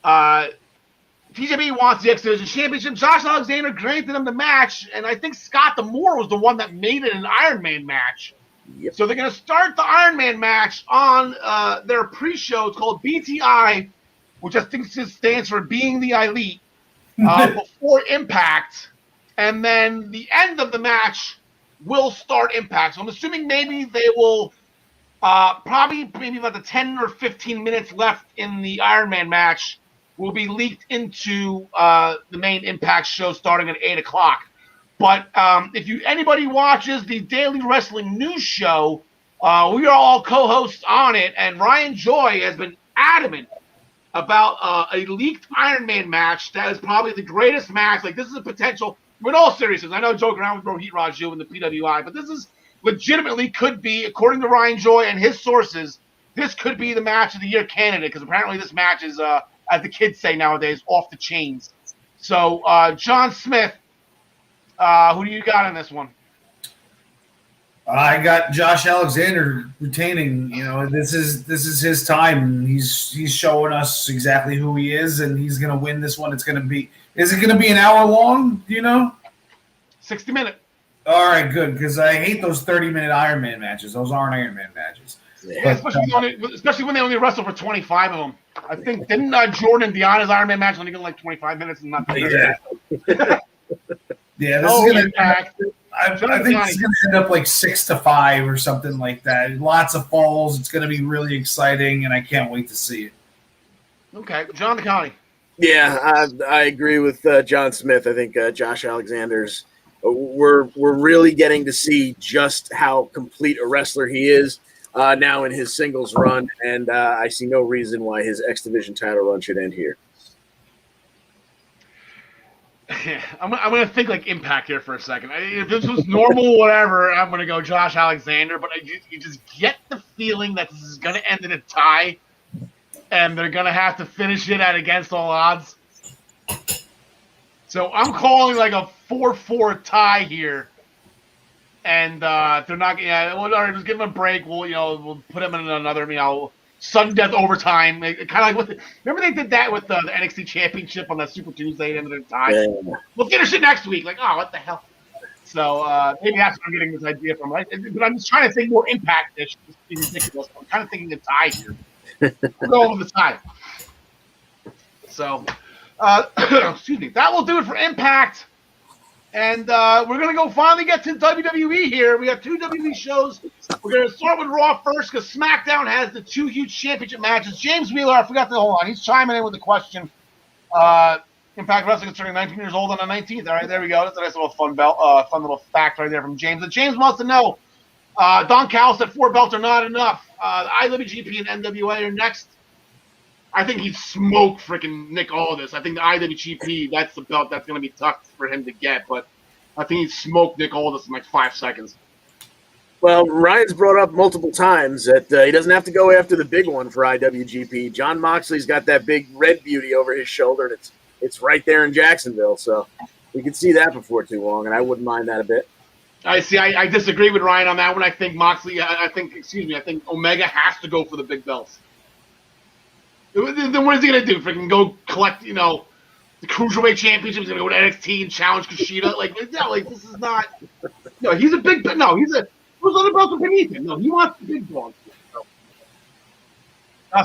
TJP wants the X Division championship. Josh Alexander granted him the match, and I think Scott D'Amore was the one that made it an Iron Man match. Yep. So they're going to start the Iron Man match on their pre-show. It's called BTI, which I think stands for Being the Elite, before Impact. And then the end of the match will start Impact. So I'm assuming maybe they will probably maybe about the 10 or 15 minutes left in the Iron Man match will be leaked into the main Impact show starting at 8 o'clock. But if anybody watches the Daily Wrestling News Show, we are all co-hosts on it, and Ryan Joy has been adamant about a leaked Iron Man match that is probably the greatest match. Like, this is a potential, in all seriousness, I know joking around with Bro Heat Raju and the PWI, but this is legitimately could be, according to Ryan Joy and his sources, this could be the match of the year candidate, because apparently this match is, as the kids say nowadays, off the chains. So, John Smith, who do you got in this one? I got Josh Alexander retaining. This is his time. He's showing us exactly who he is, and he's going to win this one. Is it going to be an hour long? Do you know? 60 minutes. All right, good, because I hate those 30-minute Iron Man matches. Those aren't Iron Man matches. Yeah, especially when they only wrestle for 25 of them. I think didn't Jordan and Deanna's Iron Man match only get like 25 minutes and not Yeah, this no is going Impact. I think it's going to end up like 6-5 or something like that. Lots of falls. It's going to be really exciting, and I can't wait to see it. Okay, John DeConnie. Yeah, I agree with John Smith. I think Josh Alexander's. We're really getting to see just how complete a wrestler he is now in his singles run, and I see no reason why his X Division title run should end here. I'm going to think like Impact here for a second. If this was normal, whatever, I'm going to go Josh Alexander, but you just get the feeling that this is going to end in a tie, and they're going to have to finish it at against all odds. So I'm calling like a 4-4 tie here, and they're not. Yeah, all right, just give him a break. We'll put him in another sudden death overtime. Kind of like remember they did that with the NXT Championship on that Super Tuesday and ended in a tie. Yeah. We'll finish it next week. Like, oh, what the hell? So maybe that's where I'm getting this idea from. Right? But I'm just trying to think more Impact-ish. It's ridiculous. I'm kind of thinking a tie here. We'll go over the tie. So. Excuse me. That will do it for Impact. And we're going to go finally get to WWE here. We got 2 WWE shows. We're going to start with Raw first because SmackDown has the 2 huge championship matches. James Wheeler, I forgot to hold on. He's chiming in with a question. Impact Wrestling is turning 19 years old on the 19th. All right, there we go. That's a nice little fun little fact right there from James. And James wants to know, Don Callis said 4 belts are not enough. The IWGP and NWA are next. I think he smoked freaking Nick Aldis. I think the IWGP, that's the belt that's going to be tough for him to get. But I think he smoked Nick Aldis in like 5 seconds. Well, Ryan's brought up multiple times that he doesn't have to go after the big one for IWGP. Jon Moxley's got that big red beauty over his shoulder, and it's right there in Jacksonville. So we could see that before too long, and I wouldn't mind that a bit. I see. I disagree with Ryan on that one. I think I think Omega has to go for the big belts. Then what is he going to do? Freaking go collect, the Cruiserweight Championship? He's going to go to NXT and challenge Kushida? This is not... No, he's a big... No, those other belts are beneath him. No, he wants the big dogs. So.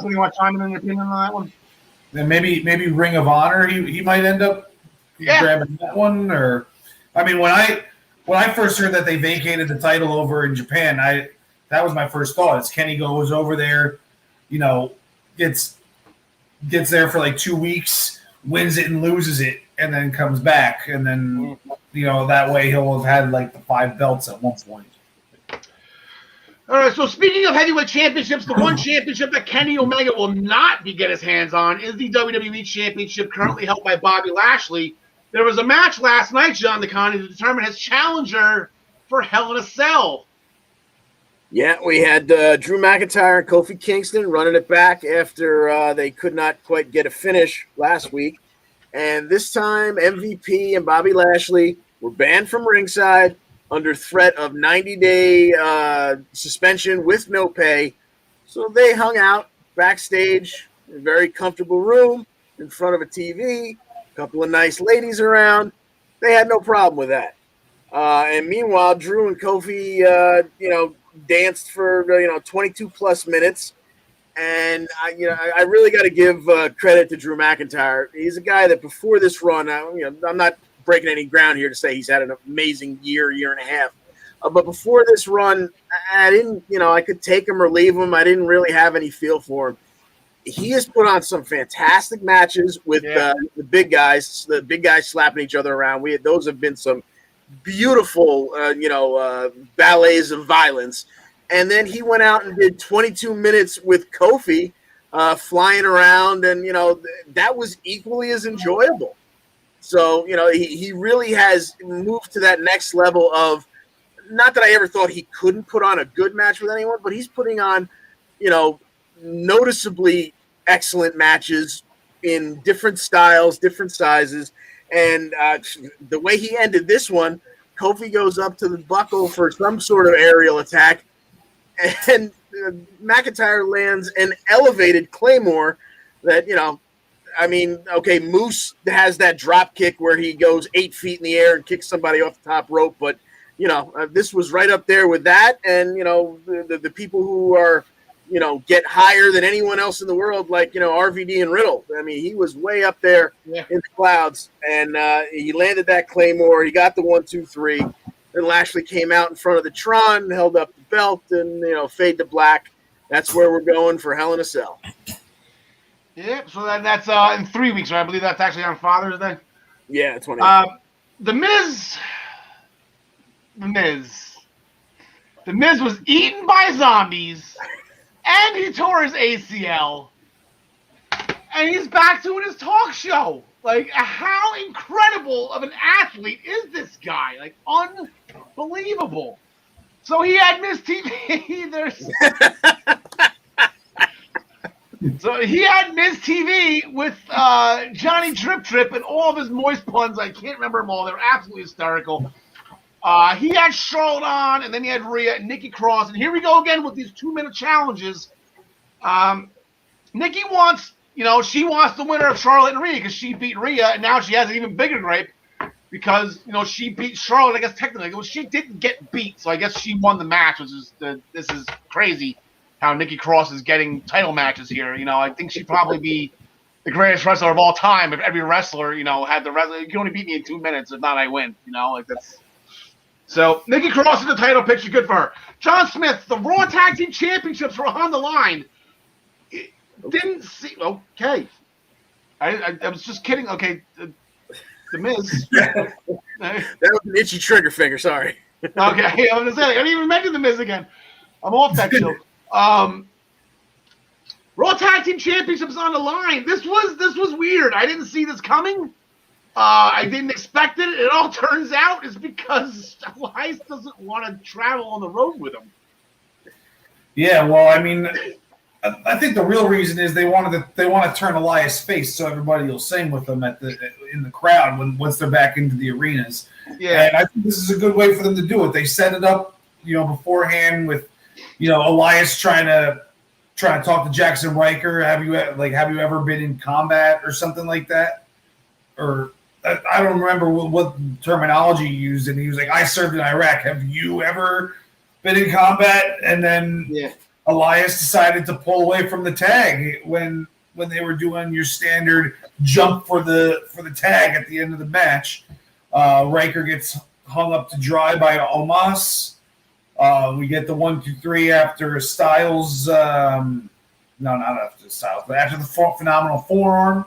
You want to chime in your opinion on that one? Then maybe Ring of Honor, he might end up grabbing that one. Or, I mean, when I first heard that they vacated the title over in Japan, that was my first thought. It's Kenny goes over there, gets there for like 2 weeks, wins it and loses it, and then comes back. And then, that way he'll have had like the 5 belts at one point. All right, so speaking of heavyweight championships, the one championship that Kenny Omega will not get his hands on is the WWE Championship, currently held by Bobby Lashley. There was a match last night, John DeConnie, to determine his challenger for Hell in a Cell. Yeah, we had Drew McIntyre and Kofi Kingston running it back after they could not quite get a finish last week. And this time, MVP and Bobby Lashley were banned from ringside under threat of 90-day suspension with no pay. So they hung out backstage in a very comfortable room in front of a TV, a couple of nice ladies around. They had no problem with that. And meanwhile, Drew and Kofi, danced for 22 plus minutes, and I really got to give credit to Drew McIntyre. He's a guy that before this run, I'm not breaking any ground here to say he's had an amazing year and a half, But before this run, I didn't, I could take him or leave him. I didn't really have any feel for him. He has put on some fantastic matches with the big guys slapping each other around. Those have been some beautiful, ballets of violence. And then he went out and did 22 minutes with Kofi flying around, and, that was equally as enjoyable. So, he really has moved to that next level of, not that I ever thought he couldn't put on a good match with anyone, but he's putting on, noticeably excellent matches in different styles, different sizes. And the way he ended this one, Kofi goes up to the buckle for some sort of aerial attack, and McIntyre lands an elevated Claymore that, Moose has that drop kick where he goes 8 feet in the air and kicks somebody off the top rope, but this was right up there with that. And, the people who are, get higher than anyone else in the world, like, RVD and Riddle. I mean, he was way up there in the clouds, and he landed that Claymore. He got the 1, 2, 3. Then Lashley came out in front of the Tron, held up the belt, and, fade to black. That's where we're going for Hell in a Cell. Yep. So that's in 3 weeks, right? I believe that's actually on Father's Day. Yeah, 20. The Miz was eaten by zombies, and he tore his ACL, and he's back doing his talk show. Like, how incredible of an athlete is this guy? Like, unbelievable. So he had Miz TV. So he had Miz TV with Johnny Drip Trip and all of his moist puns. I can't remember them all. They were absolutely hysterical. He had Charlotte on, and then he had Rhea and Nikki Cross. And here we go again with these 2-minute challenges. Nikki wants, she wants the winner of Charlotte and Rhea because she beat Rhea, and now she has an even bigger gripe because, she beat Charlotte, I guess, technically. Well, she didn't get beat, so I guess she won the match, which is this is crazy how Nikki Cross is getting title matches here. I think she'd probably be the greatest wrestler of all time if every wrestler, had the wrestler. You can only beat me in 2 minutes. If not, I win. That's. So Nikki Cross in the title picture, good for her. John Smith, the Raw Tag Team Championships were on the line. Didn't see. Okay, I was just kidding. Okay, the Miz. That was an itchy trigger finger. Sorry. Okay, I was gonna say I didn't even mention the Miz again. I'm off that show. Raw Tag Team Championships on the line. This was weird. I didn't see this coming. I didn't expect it. It all turns out is because Elias doesn't want to travel on the road with him. Yeah, well, I mean, I think the real reason is they want to turn Elias face so everybody will sing with them in the crowd once they're back into the arenas. Yeah, and I think this is a good way for them to do it. They set it up, beforehand with, Elias trying to talk to Jackson Riker. Have you ever been in combat or something like that? Or I don't remember what terminology he used, and he was like, "I served in Iraq. Have you ever been in combat?" And then Elias decided to pull away from the tag when they were doing your standard jump for the tag at the end of the match. Riker gets hung up to dry by Omos. We get the 1, 2, 3 after Styles. No, not after Styles, but after the phenomenal forearm.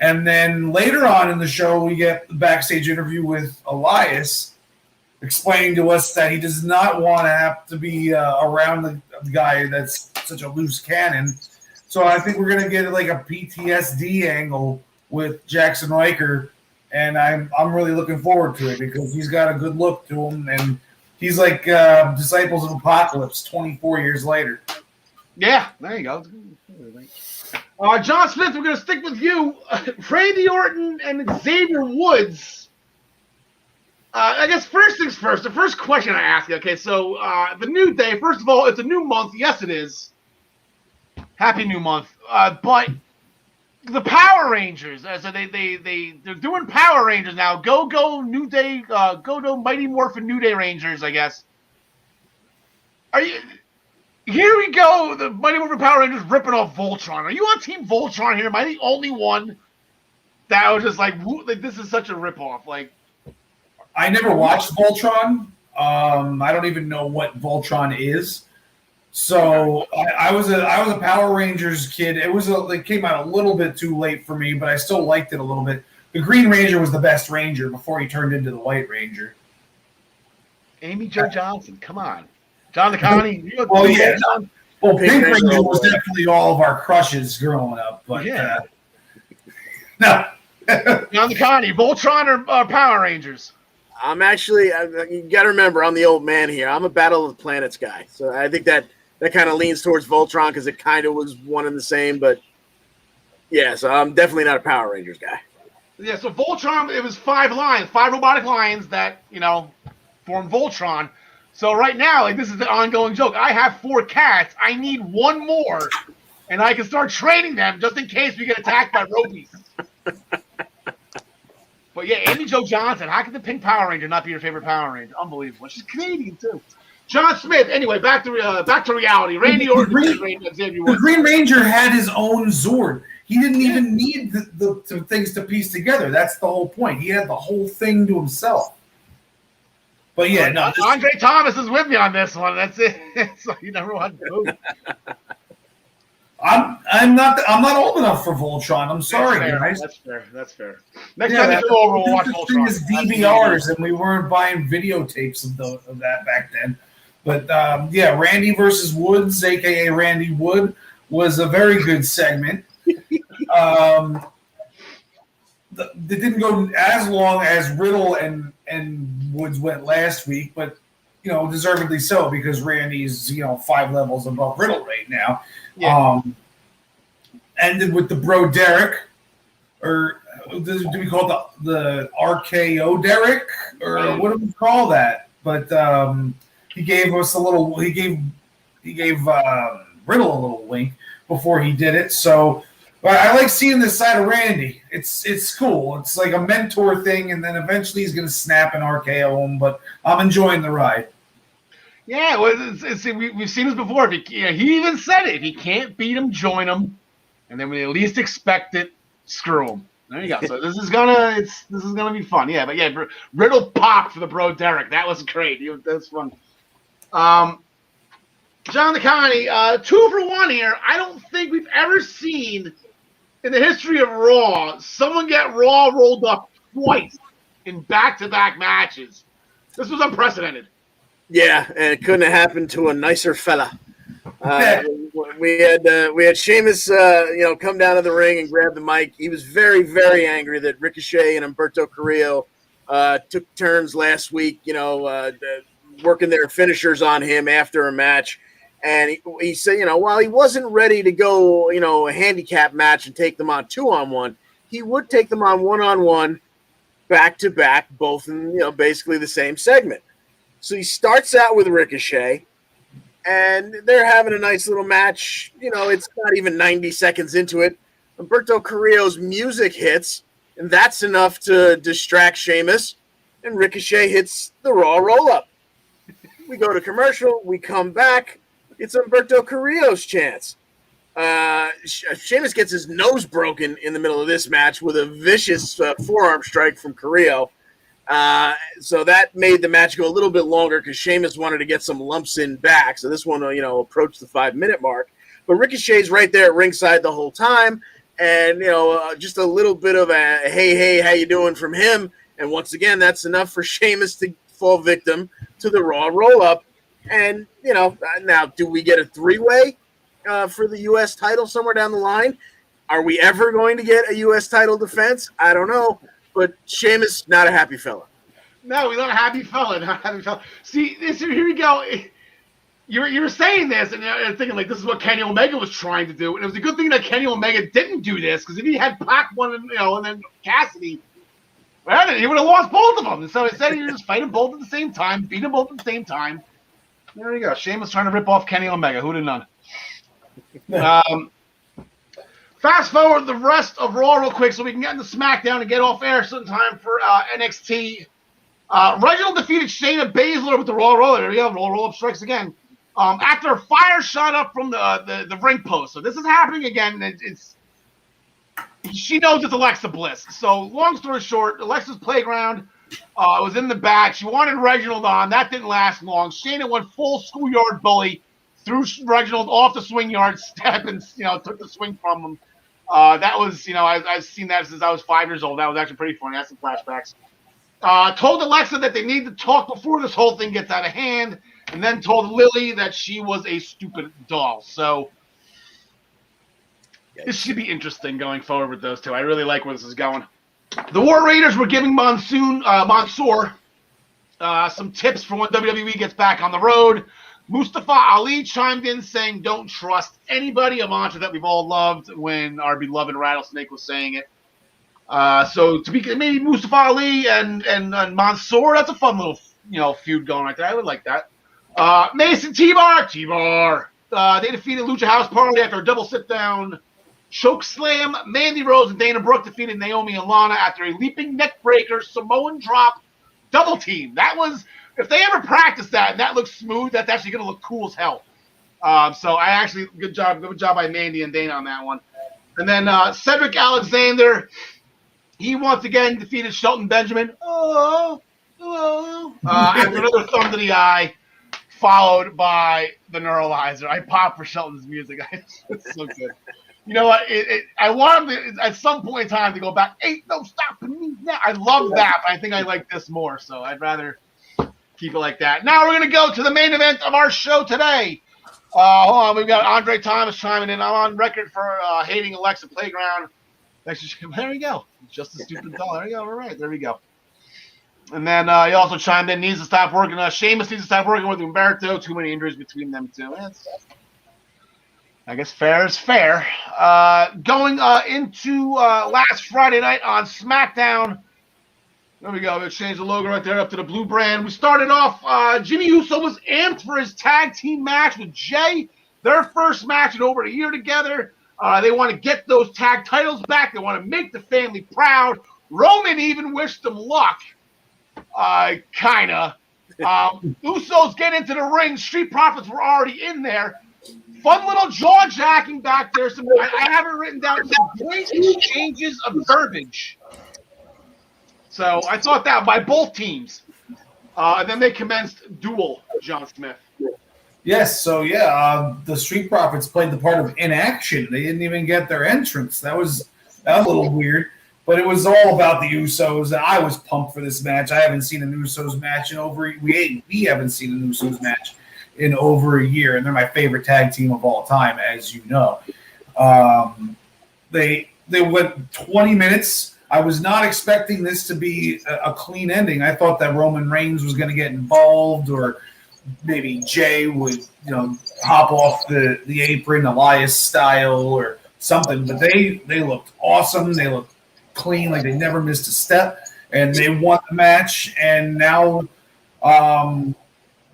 And then later on in the show, we get the backstage interview with Elias explaining to us that he does not want to have to be around the guy that's such a loose cannon. So I think we're going to get like a PTSD angle with Jackson Riker, and I'm really looking forward to it because he's got a good look to him, and he's like Disciples of Apocalypse 24 years later. Yeah, there you go. John Smith, we're going to stick with you. Randy Orton and Xavier Woods. I guess first things first, the first question I ask you, okay, so the New Day, first of all, it's a new month. Yes, it is. Happy new month. But the Power Rangers, so they're doing Power Rangers now. Go New Day, go Mighty Morphin New Day Rangers, I guess. Here we go, the Mighty Morphin Power Rangers ripping off Voltron. Are you on Team Voltron here? Am I the only one that was just like this is such a ripoff? Like, I never watched Voltron, I don't even know what Voltron is. So I was a Power Rangers kid. It came out a little bit too late for me, but I still liked it a little bit. The Green Ranger was the best Ranger before he turned into the White Ranger. Amy Jo Johnson, come on. John the Connie. Well, yeah. Well, Pink Ranger was definitely all of our crushes growing up, but yeah. No. John the Connie, Voltron or Power Rangers? I'm actually, you got to remember, I'm the old man here. I'm a Battle of the Planets guy. So I think that kind of leans towards Voltron because it kind of was one and the same. But yeah, so I'm definitely not a Power Rangers guy. Yeah, so Voltron, it was 5 robotic lions that, form Voltron. So right now, like, this is an ongoing joke. I have 4 cats. I need 1 more, and I can start training them just in case we get attacked by robies. But yeah, Amy Jo Johnson. How could the Pink Power Ranger not be your favorite Power Ranger? Unbelievable. She's Canadian too. John Smith. Anyway, back to reality. Randy Orton. The Green Ranger had his own Zord. He didn't even need the things to piece together. That's the whole point. He had the whole thing to himself. But yeah, no. Andre Thomas is with me on this one. That's it. So you never want to move. I'm not old enough for Voltron. I'm sorry, guys. That's fair. Next time you go over, we'll watch Voltron. Is DVRs, and we weren't buying videotapes of that back then. But yeah, Randy versus Woods, aka Randy Wood, was a very good segment. It didn't go as long as Riddle and Woods went last week, but deservedly so because Randy's 5 levels above Riddle right now. Yeah. Ended with the Bro Derek, or do we call it the RKO Derek, or what do we call that? But he gave us a little. He gave Riddle a little wink before he did it. So, but I like seeing this side of Randy. It's cool. It's like a mentor thing, and then eventually he's going to snap and RKO him. But I'm enjoying the ride. Yeah, well, we've seen this before. He even said it. If he can't beat him, join him, and then when they least expect it, screw him. There you go. So this is gonna be fun. Yeah, but yeah, Riddle popped for the Bro Derek. That was great. That's fun. John the Connie, 2 for 1 here. I don't think we've ever seen in the history of Raw someone get Raw rolled up twice in back-to-back matches. This was unprecedented. Yeah, and it couldn't have happened to a nicer fella. We had Sheamus, come down to the ring and grab the mic. He was very, very angry that Ricochet and Humberto Carrillo took turns last week, working their finishers on him after a match. And he said, while he wasn't ready to go, a handicap match and take them on 2-on-1, he would take them on 1-on-1, back-to-back, both in, basically the same segment. So he starts out with Ricochet, and they're having a nice little match. It's not even 90 seconds into it. Humberto Carrillo's music hits, and that's enough to distract Sheamus, and Ricochet hits the Raw roll-up. We go to commercial. We come back. It's Humberto Carrillo's chance. Sheamus gets his nose broken in the middle of this match with a vicious forearm strike from Carrillo. So that made the match go a little bit longer because Sheamus wanted to get some lumps in back. So this one, approached the 5-minute mark. But Ricochet's right there at ringside the whole time. And, just a little bit of a, hey, how you doing from him. And once again, that's enough for Sheamus to fall victim to the Raw roll-up. And, now do we get a 3-way for the U.S. title somewhere down the line? Are we ever going to get a U.S. title defense? I don't know. But Sheamus, not a happy fella. No, he's not a happy fella. See, here we go. You were saying this, and you're thinking, like, this is what Kenny Omega was trying to do. And it was a good thing that Kenny Omega didn't do this, because if he had Pac won, and then Cassidy, well, he would have lost both of them. And so instead, he just fight them both at the same time, beat them both at the same time. There you go. Sheamus trying to rip off Kenny Omega. Who'd have known? Fast forward the rest of Raw real quick so we can get into SmackDown and get off air sometime for NXT. Reginald defeated Shayna Baszler with the Raw Roll. There we go. Roll-up strikes again. After a fire shot up from the ring post. So this is happening again. She knows it's Alexa Bliss. So long story short, Alexa's Playground was in the back. She wanted Reginald on. That didn't last long. Shayna went full schoolyard bully, threw Reginald off the swing yard step, and took the swing from him. That was, I've seen that since I was 5 years old. That was actually pretty funny. I had some flashbacks. Told Alexa that they need to talk before this whole thing gets out of hand, and then told Lily that she was a stupid doll. So this should be interesting going forward with those two. I really like where this is going. The War Raiders were giving Mansoor some tips for when WWE gets back on the road. Mustafa Ali chimed in saying, "Don't trust anybody," a mantra that we've all loved when our beloved Rattlesnake was saying it. So to be maybe Mustafa Ali and Mansoor, that's a fun little feud going right there. I would like that. Mason T-Bar, they defeated Lucha House Party after a double sit down choke slam. Mandy Rose and Dana Brooke defeated Naomi and Lana after a leaping neck breaker Samoan drop double team. That was, if they ever practice that and that looks smooth, that's actually going to look cool as hell. So I actually, good job by Mandy and Dana on that one. And then Cedric Alexander, he once again defeated Shelton Benjamin. After another thumb to the eye, followed by the Neuralizer. I pop for Shelton's music. It's so good. You know what? I want him to, at some point in time, to go back. Ain't no stopping me now. I love that, but I think I like this more, so I'd rather keep it like that. Now we're going to go to the main event of our show today. Hold on, we've got Andre Thomas chiming in. I'm on record for hating Alexa Playground. There we go. Just a stupid doll. There we go. All right, there we go. And then he also chimed in, needs to stop working. Sheamus needs to stop working with Humberto. Too many injuries between them two. I guess fair is fair. Going into last Friday night on SmackDown. There we go. We'll change the logo right there up to the blue brand. We started off, Jimmy Uso was amped for his tag team match with Jay. Their first match in over a year together. They want to get those tag titles back. They want to make the family proud. Roman even wished them luck. Kinda. Usos get into the ring. Street Profits were already in there. Fun little jaw jacking back there. I have it written down. Some great exchanges of verbiage. So I thought that by both teams. And then they commenced duel, John Smith. Yes, so yeah, the Street Profits played the part of inaction. They didn't even get their entrance. That was a little weird, but it was all about the Usos, and I was pumped for this match. I haven't seen an Usos match in over we haven't seen an Usos match in over a year, and they're my favorite tag team of all time, as you know. They went 20 minutes. I was not expecting this to be a clean ending. I thought that Roman Reigns was going to get involved, or maybe Jay would, hop off the apron, Elias style or something. But they looked awesome. They looked clean, like they never missed a step, and they won the match. And now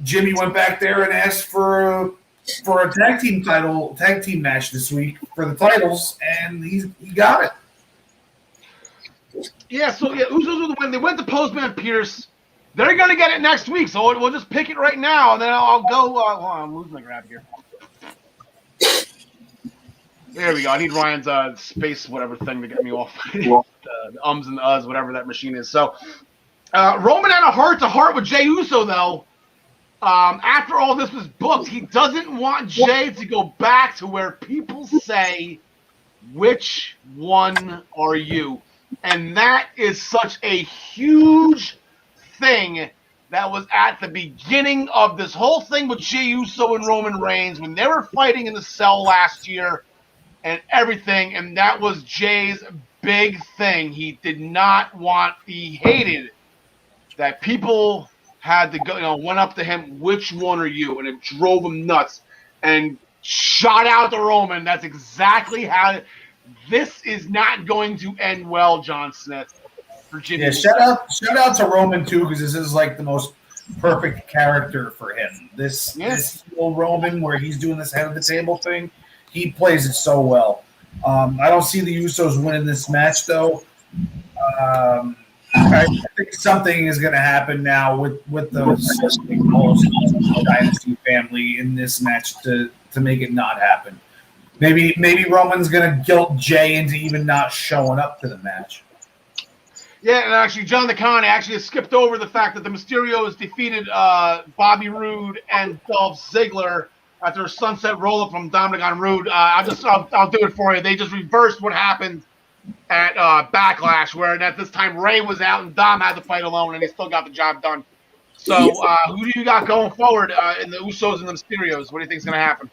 Jimmy went back there and asked for a tag team match this week for the titles, and he got it. Yeah, so Usos were the win. They went to Postman Pierce. They're going to get it next week, so we'll just pick it right now, and then I'll go. Hold on, I'm losing my grab here. There we go. I need Ryan's space whatever thing to get me off. The ums and the uhs, whatever that machine is. So Roman had a heart-to-heart with Jey Uso, though. After all this was booked, he doesn't want Jay to go back to where people say, which one are you? And that is such a huge thing that was at the beginning of this whole thing with Jey Uso and Roman Reigns when they were fighting in the cell last year and everything, and that was Jay's big thing. He did not want, he hated that people had to go, went up to him, which one are you? And it drove him nuts and shot out to Roman. That's exactly how this is not going to end well, John Smith. For Jimmy. Yeah, shout out to Roman too, because this is like the most perfect character for him. This little Roman where he's doing this head of the table thing, he plays it so well. I don't see the Usos winning this match though. I think something is going to happen now with the Dynasty family in this match to make it not happen. Maybe Roman's going to guilt Jay into even not showing up to the match. Yeah, and actually, John the Con actually skipped over the fact that the Mysterios defeated Bobby Roode and Dolph Ziggler after a sunset roll-up from Dominic on Roode. I'll do it for you. They just reversed what happened at Backlash, where at this time Ray was out and Dom had to fight alone, and he still got the job done. So, who do you got going forward in the Usos and the Mysterios? What do you think is going to happen?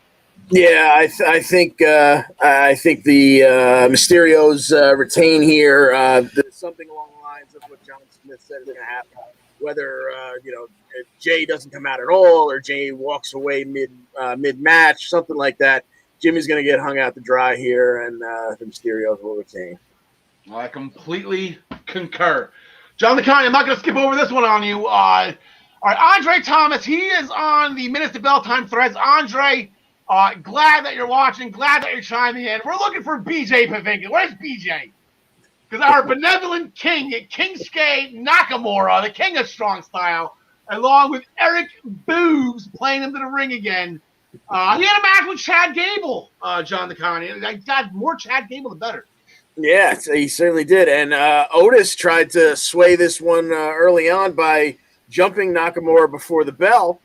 Yeah, I think the Mysterios retain here. There's something along the lines of what John Smith said is going to happen. Whether if Jay doesn't come out at all or Jay walks away mid match, something like that, Jimmy's going to get hung out to dry here, and the Mysterios will retain. Well, I completely concur. John the Con, I'm not going to skip over this one on you. All right, Andre Thomas, he is on the Minutes to Bell Time threads. Andre, glad that you're watching. Glad that you're chiming in. We're looking for BJ Pavinka. Where's BJ? Because our benevolent king, Kingsuke Nakamura, the king of strong style, along with Eric Boobs playing into the ring again. He had a match with Chad Gable, John the Con. God, more Chad Gable, the better. Yeah, he certainly did. And Otis tried to sway this one early on by jumping Nakamura before the bell.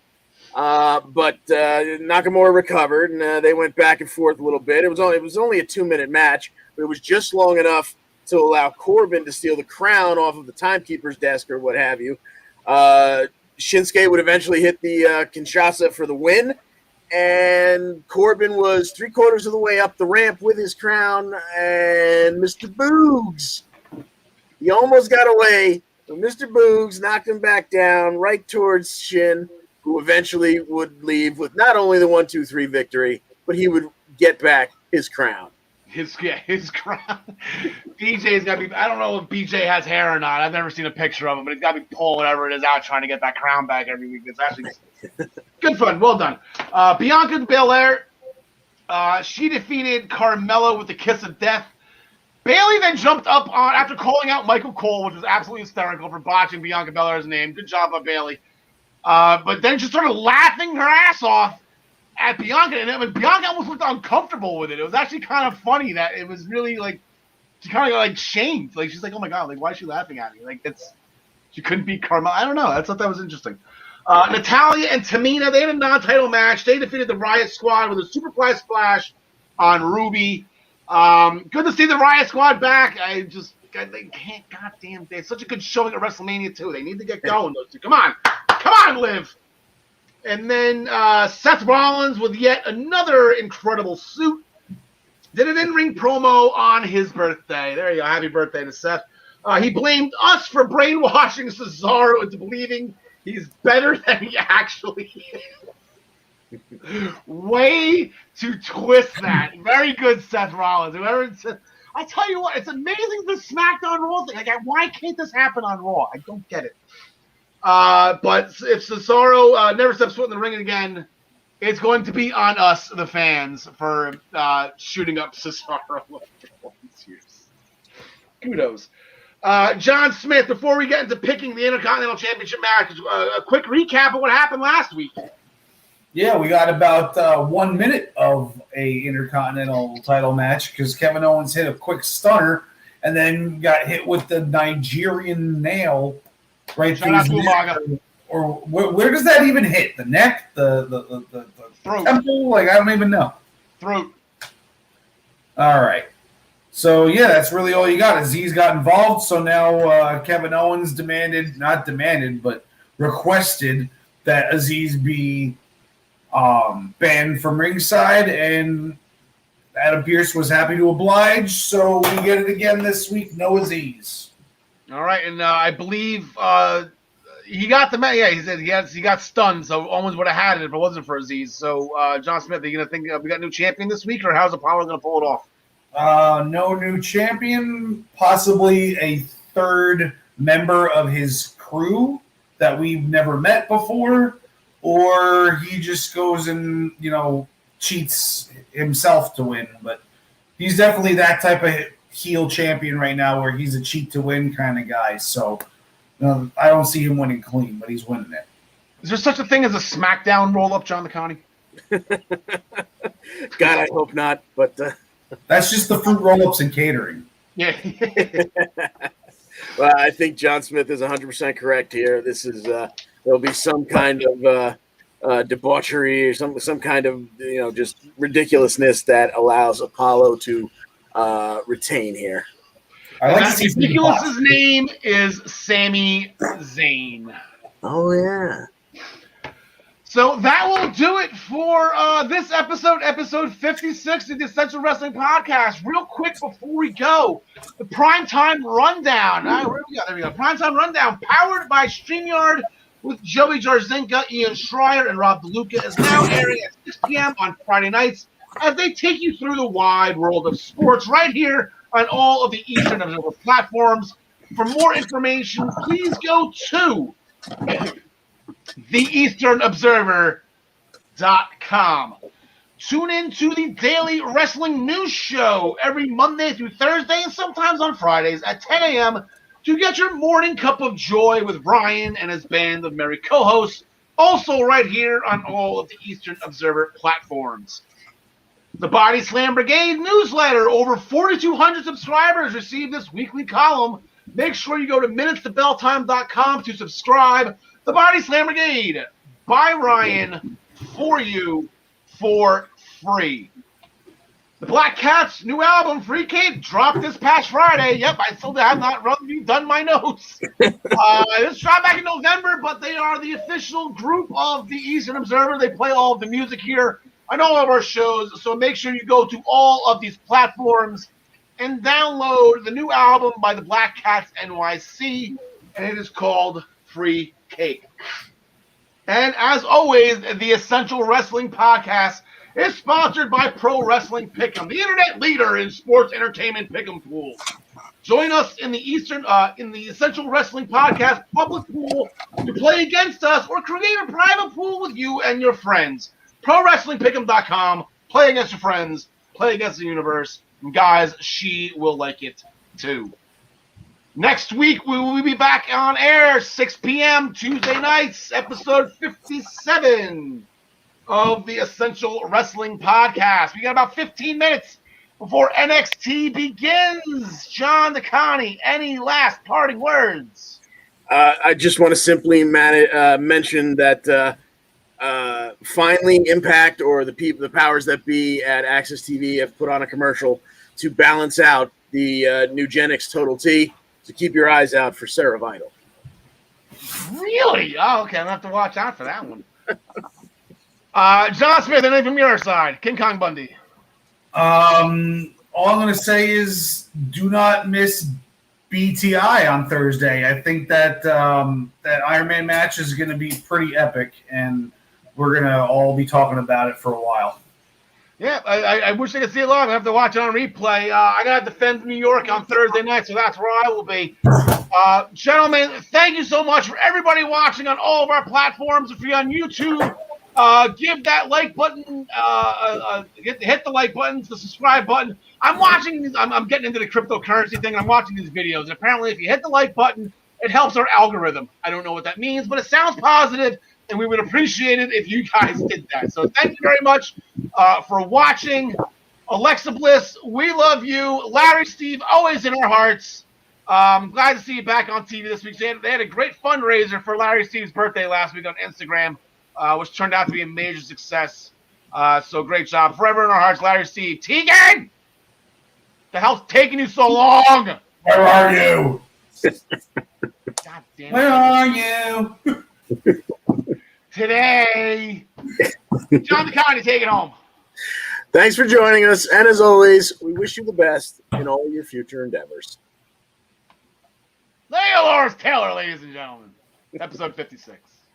But Nakamura recovered, and they went back and forth a little bit. It was only a 2-minute match, but it was just long enough to allow Corbin to steal the crown off of the timekeeper's desk or what have you. Shinsuke would eventually hit the Kinshasa for the win, and Corbin was 3/4 of the way up the ramp with his crown, and Mr. Boogs, he almost got away, but Mr. Boogs knocked him back down right towards Shin, who eventually would leave with not only the 1-2-3 victory, but he would get back his crown. His crown. BJ's got to be. I don't know if BJ has hair or not. I've never seen a picture of him, but he's got to be pulling whatever it is out trying to get that crown back every week. It's actually good fun. Well done. Bianca Belair, she defeated Carmella with the kiss of death. Bayley then jumped up on after calling out Michael Cole, which was absolutely hysterical for botching Bianca Belair's name. Good job by Bayley. But then she started laughing her ass off at Bianca, and Bianca almost looked uncomfortable with it. It was actually kind of funny that it was really like she kind of got like shamed. Like she's like, "Oh my god, like why is she laughing at me?" Like she couldn't beat Carmella. I don't know. I thought that was interesting. Natalya and Tamina, they had a non-title match. They defeated the Riot Squad with a Superfly Splash on Ruby. Good to see the Riot Squad back. They can't. Goddamn, they had such a good showing at WrestleMania too. They need to get going. Those two. Come on, Liv. And then Seth Rollins with yet another incredible suit. Did an in-ring promo on his birthday. There you go. Happy birthday to Seth. He blamed us for brainwashing Cesaro into believing he's better than he actually is. Way to twist that. Very good, Seth Rollins. I tell you what, it's amazing the SmackDown Raw thing. Like, why can't this happen on Raw? I don't get it. But if Cesaro never steps foot in the ring again, it's going to be on us, the fans, for shooting up Cesaro. Kudos. John Smith, before we get into picking the Intercontinental Championship match, a quick recap of what happened last week. Yeah, we got about 1 minute of a Intercontinental title match because Kevin Owens hit a quick stunner and then got hit with the Nigerian nail right through his neck. Or where does that even hit? The neck? The throat? Temple? Like, I don't even know. Throat. All right. So, yeah, that's really all you got. Aziz got involved, so now Kevin Owens but requested that Aziz be banned from ringside, and Adam Pearce was happy to oblige, so we get it again this week. No Aziz. All right, and I believe he got the match. Yeah, he said he got stunned, so Owens would have had it if it wasn't for Aziz. So, John Smith, are you going to think we got a new champion this week, or how's Apollo going to pull it off? No new champion, possibly a third member of his crew that we've never met before, or he just goes and, cheats himself to win. But he's definitely that type of heel champion right now where he's a cheat to win kind of guy. So I don't see him winning clean, but he's winning it. Is there such a thing as a SmackDown roll-up, John LeConte? God, I hope not, but... That's just the fruit roll-ups and catering. Yeah. Well, I think John Smith is 100% correct here. This is there'll be some kind of debauchery or some kind of just ridiculousness that allows Apollo to retain here. I like to That see some ridiculous's name is Sami Zayn. Oh yeah. So that will do it for this episode 56 of the Essential Wrestling Podcast. Real quick before we go, the Primetime Rundown. Where we go? There we go. Primetime Rundown, powered by StreamYard with Joey Jarzinka, Ian Schreier, and Rob DeLuca, is now airing at 6 p.m. on Friday nights as they take you through the wide world of sports right here on all of the Eastern Observer platforms. For more information, please go to theeasternobserver.com. Tune in to the Daily Wrestling News Show every Monday through Thursday and sometimes on Fridays at 10 a.m. to get your morning cup of joy with Ryan and his band of merry co-hosts, also right here on all of the Eastern Observer platforms. The Body Slam Brigade newsletter, over 4,200 subscribers receive this weekly column. Make sure you go to minutestobelltime.com to subscribe. The Body Slam Brigade by Ryan for you for free. The Black Cats' new album, Free Cape, dropped this past Friday. Yep, I still have not done my notes. This dropped back in November, but they are the official group of the Eastern Observer. They play all of the music here on all of our shows, so make sure you go to all of these platforms and download the new album by the Black Cats NYC, and it is called Free Cake. And as always, the Essential Wrestling Podcast is sponsored by Pro Wrestling Pick'em, the internet leader in sports entertainment pick'em pools. Join us in the Essential Wrestling Podcast public pool to play against us or create a private pool with you and your friends. ProWrestlingPick'em.com. Play against your friends. Play against the universe. And guys, she will like it too. Next week, we will be back on air, 6 p.m. Tuesday nights, episode 57 of the Essential Wrestling Podcast. We got about 15 minutes before NXT begins. John DeConnie, any last parting words? I just want to simply mention that finally Impact or the powers that be at Access TV have put on a commercial to balance out the Nugenix Total T. So keep your eyes out for Sarah Vital. Really? Oh, okay. I'm going to have to watch out for that one. John Smith, anything from your side? King Kong Bundy. All I'm going to say is do not miss BTI on Thursday. I think that that Iron Man match is going to be pretty epic, and we're going to all be talking about it for a while. Yeah, I wish I could see it live. I have to watch it on replay. I got to defend New York on Thursday night, so that's where I will be. Gentlemen, thank you so much for everybody watching on all of our platforms. If you're on YouTube, give that like button, hit the like button, the subscribe button. I'm getting into the cryptocurrency thing. I'm watching these videos, and apparently if you hit the like button, it helps our algorithm. I don't know what that means, but it sounds positive, and we would appreciate it if you guys did that. So thank you very much for watching. Alexa Bliss, we love you. Larry Steve, always in our hearts. Glad to see you back on TV this week. They had a great fundraiser for Larry Steve's birthday last week on Instagram, which turned out to be a major success. So great job. Forever in our hearts, Larry Steve. Tegan! The hell's taking you so long? Where are you? God damn it. Where are you? Today. John DeConnie, take it home. Thanks for joining us. And as always, we wish you the best in all your future endeavors. Leah Lawrence Taylor, ladies and gentlemen. Episode 56.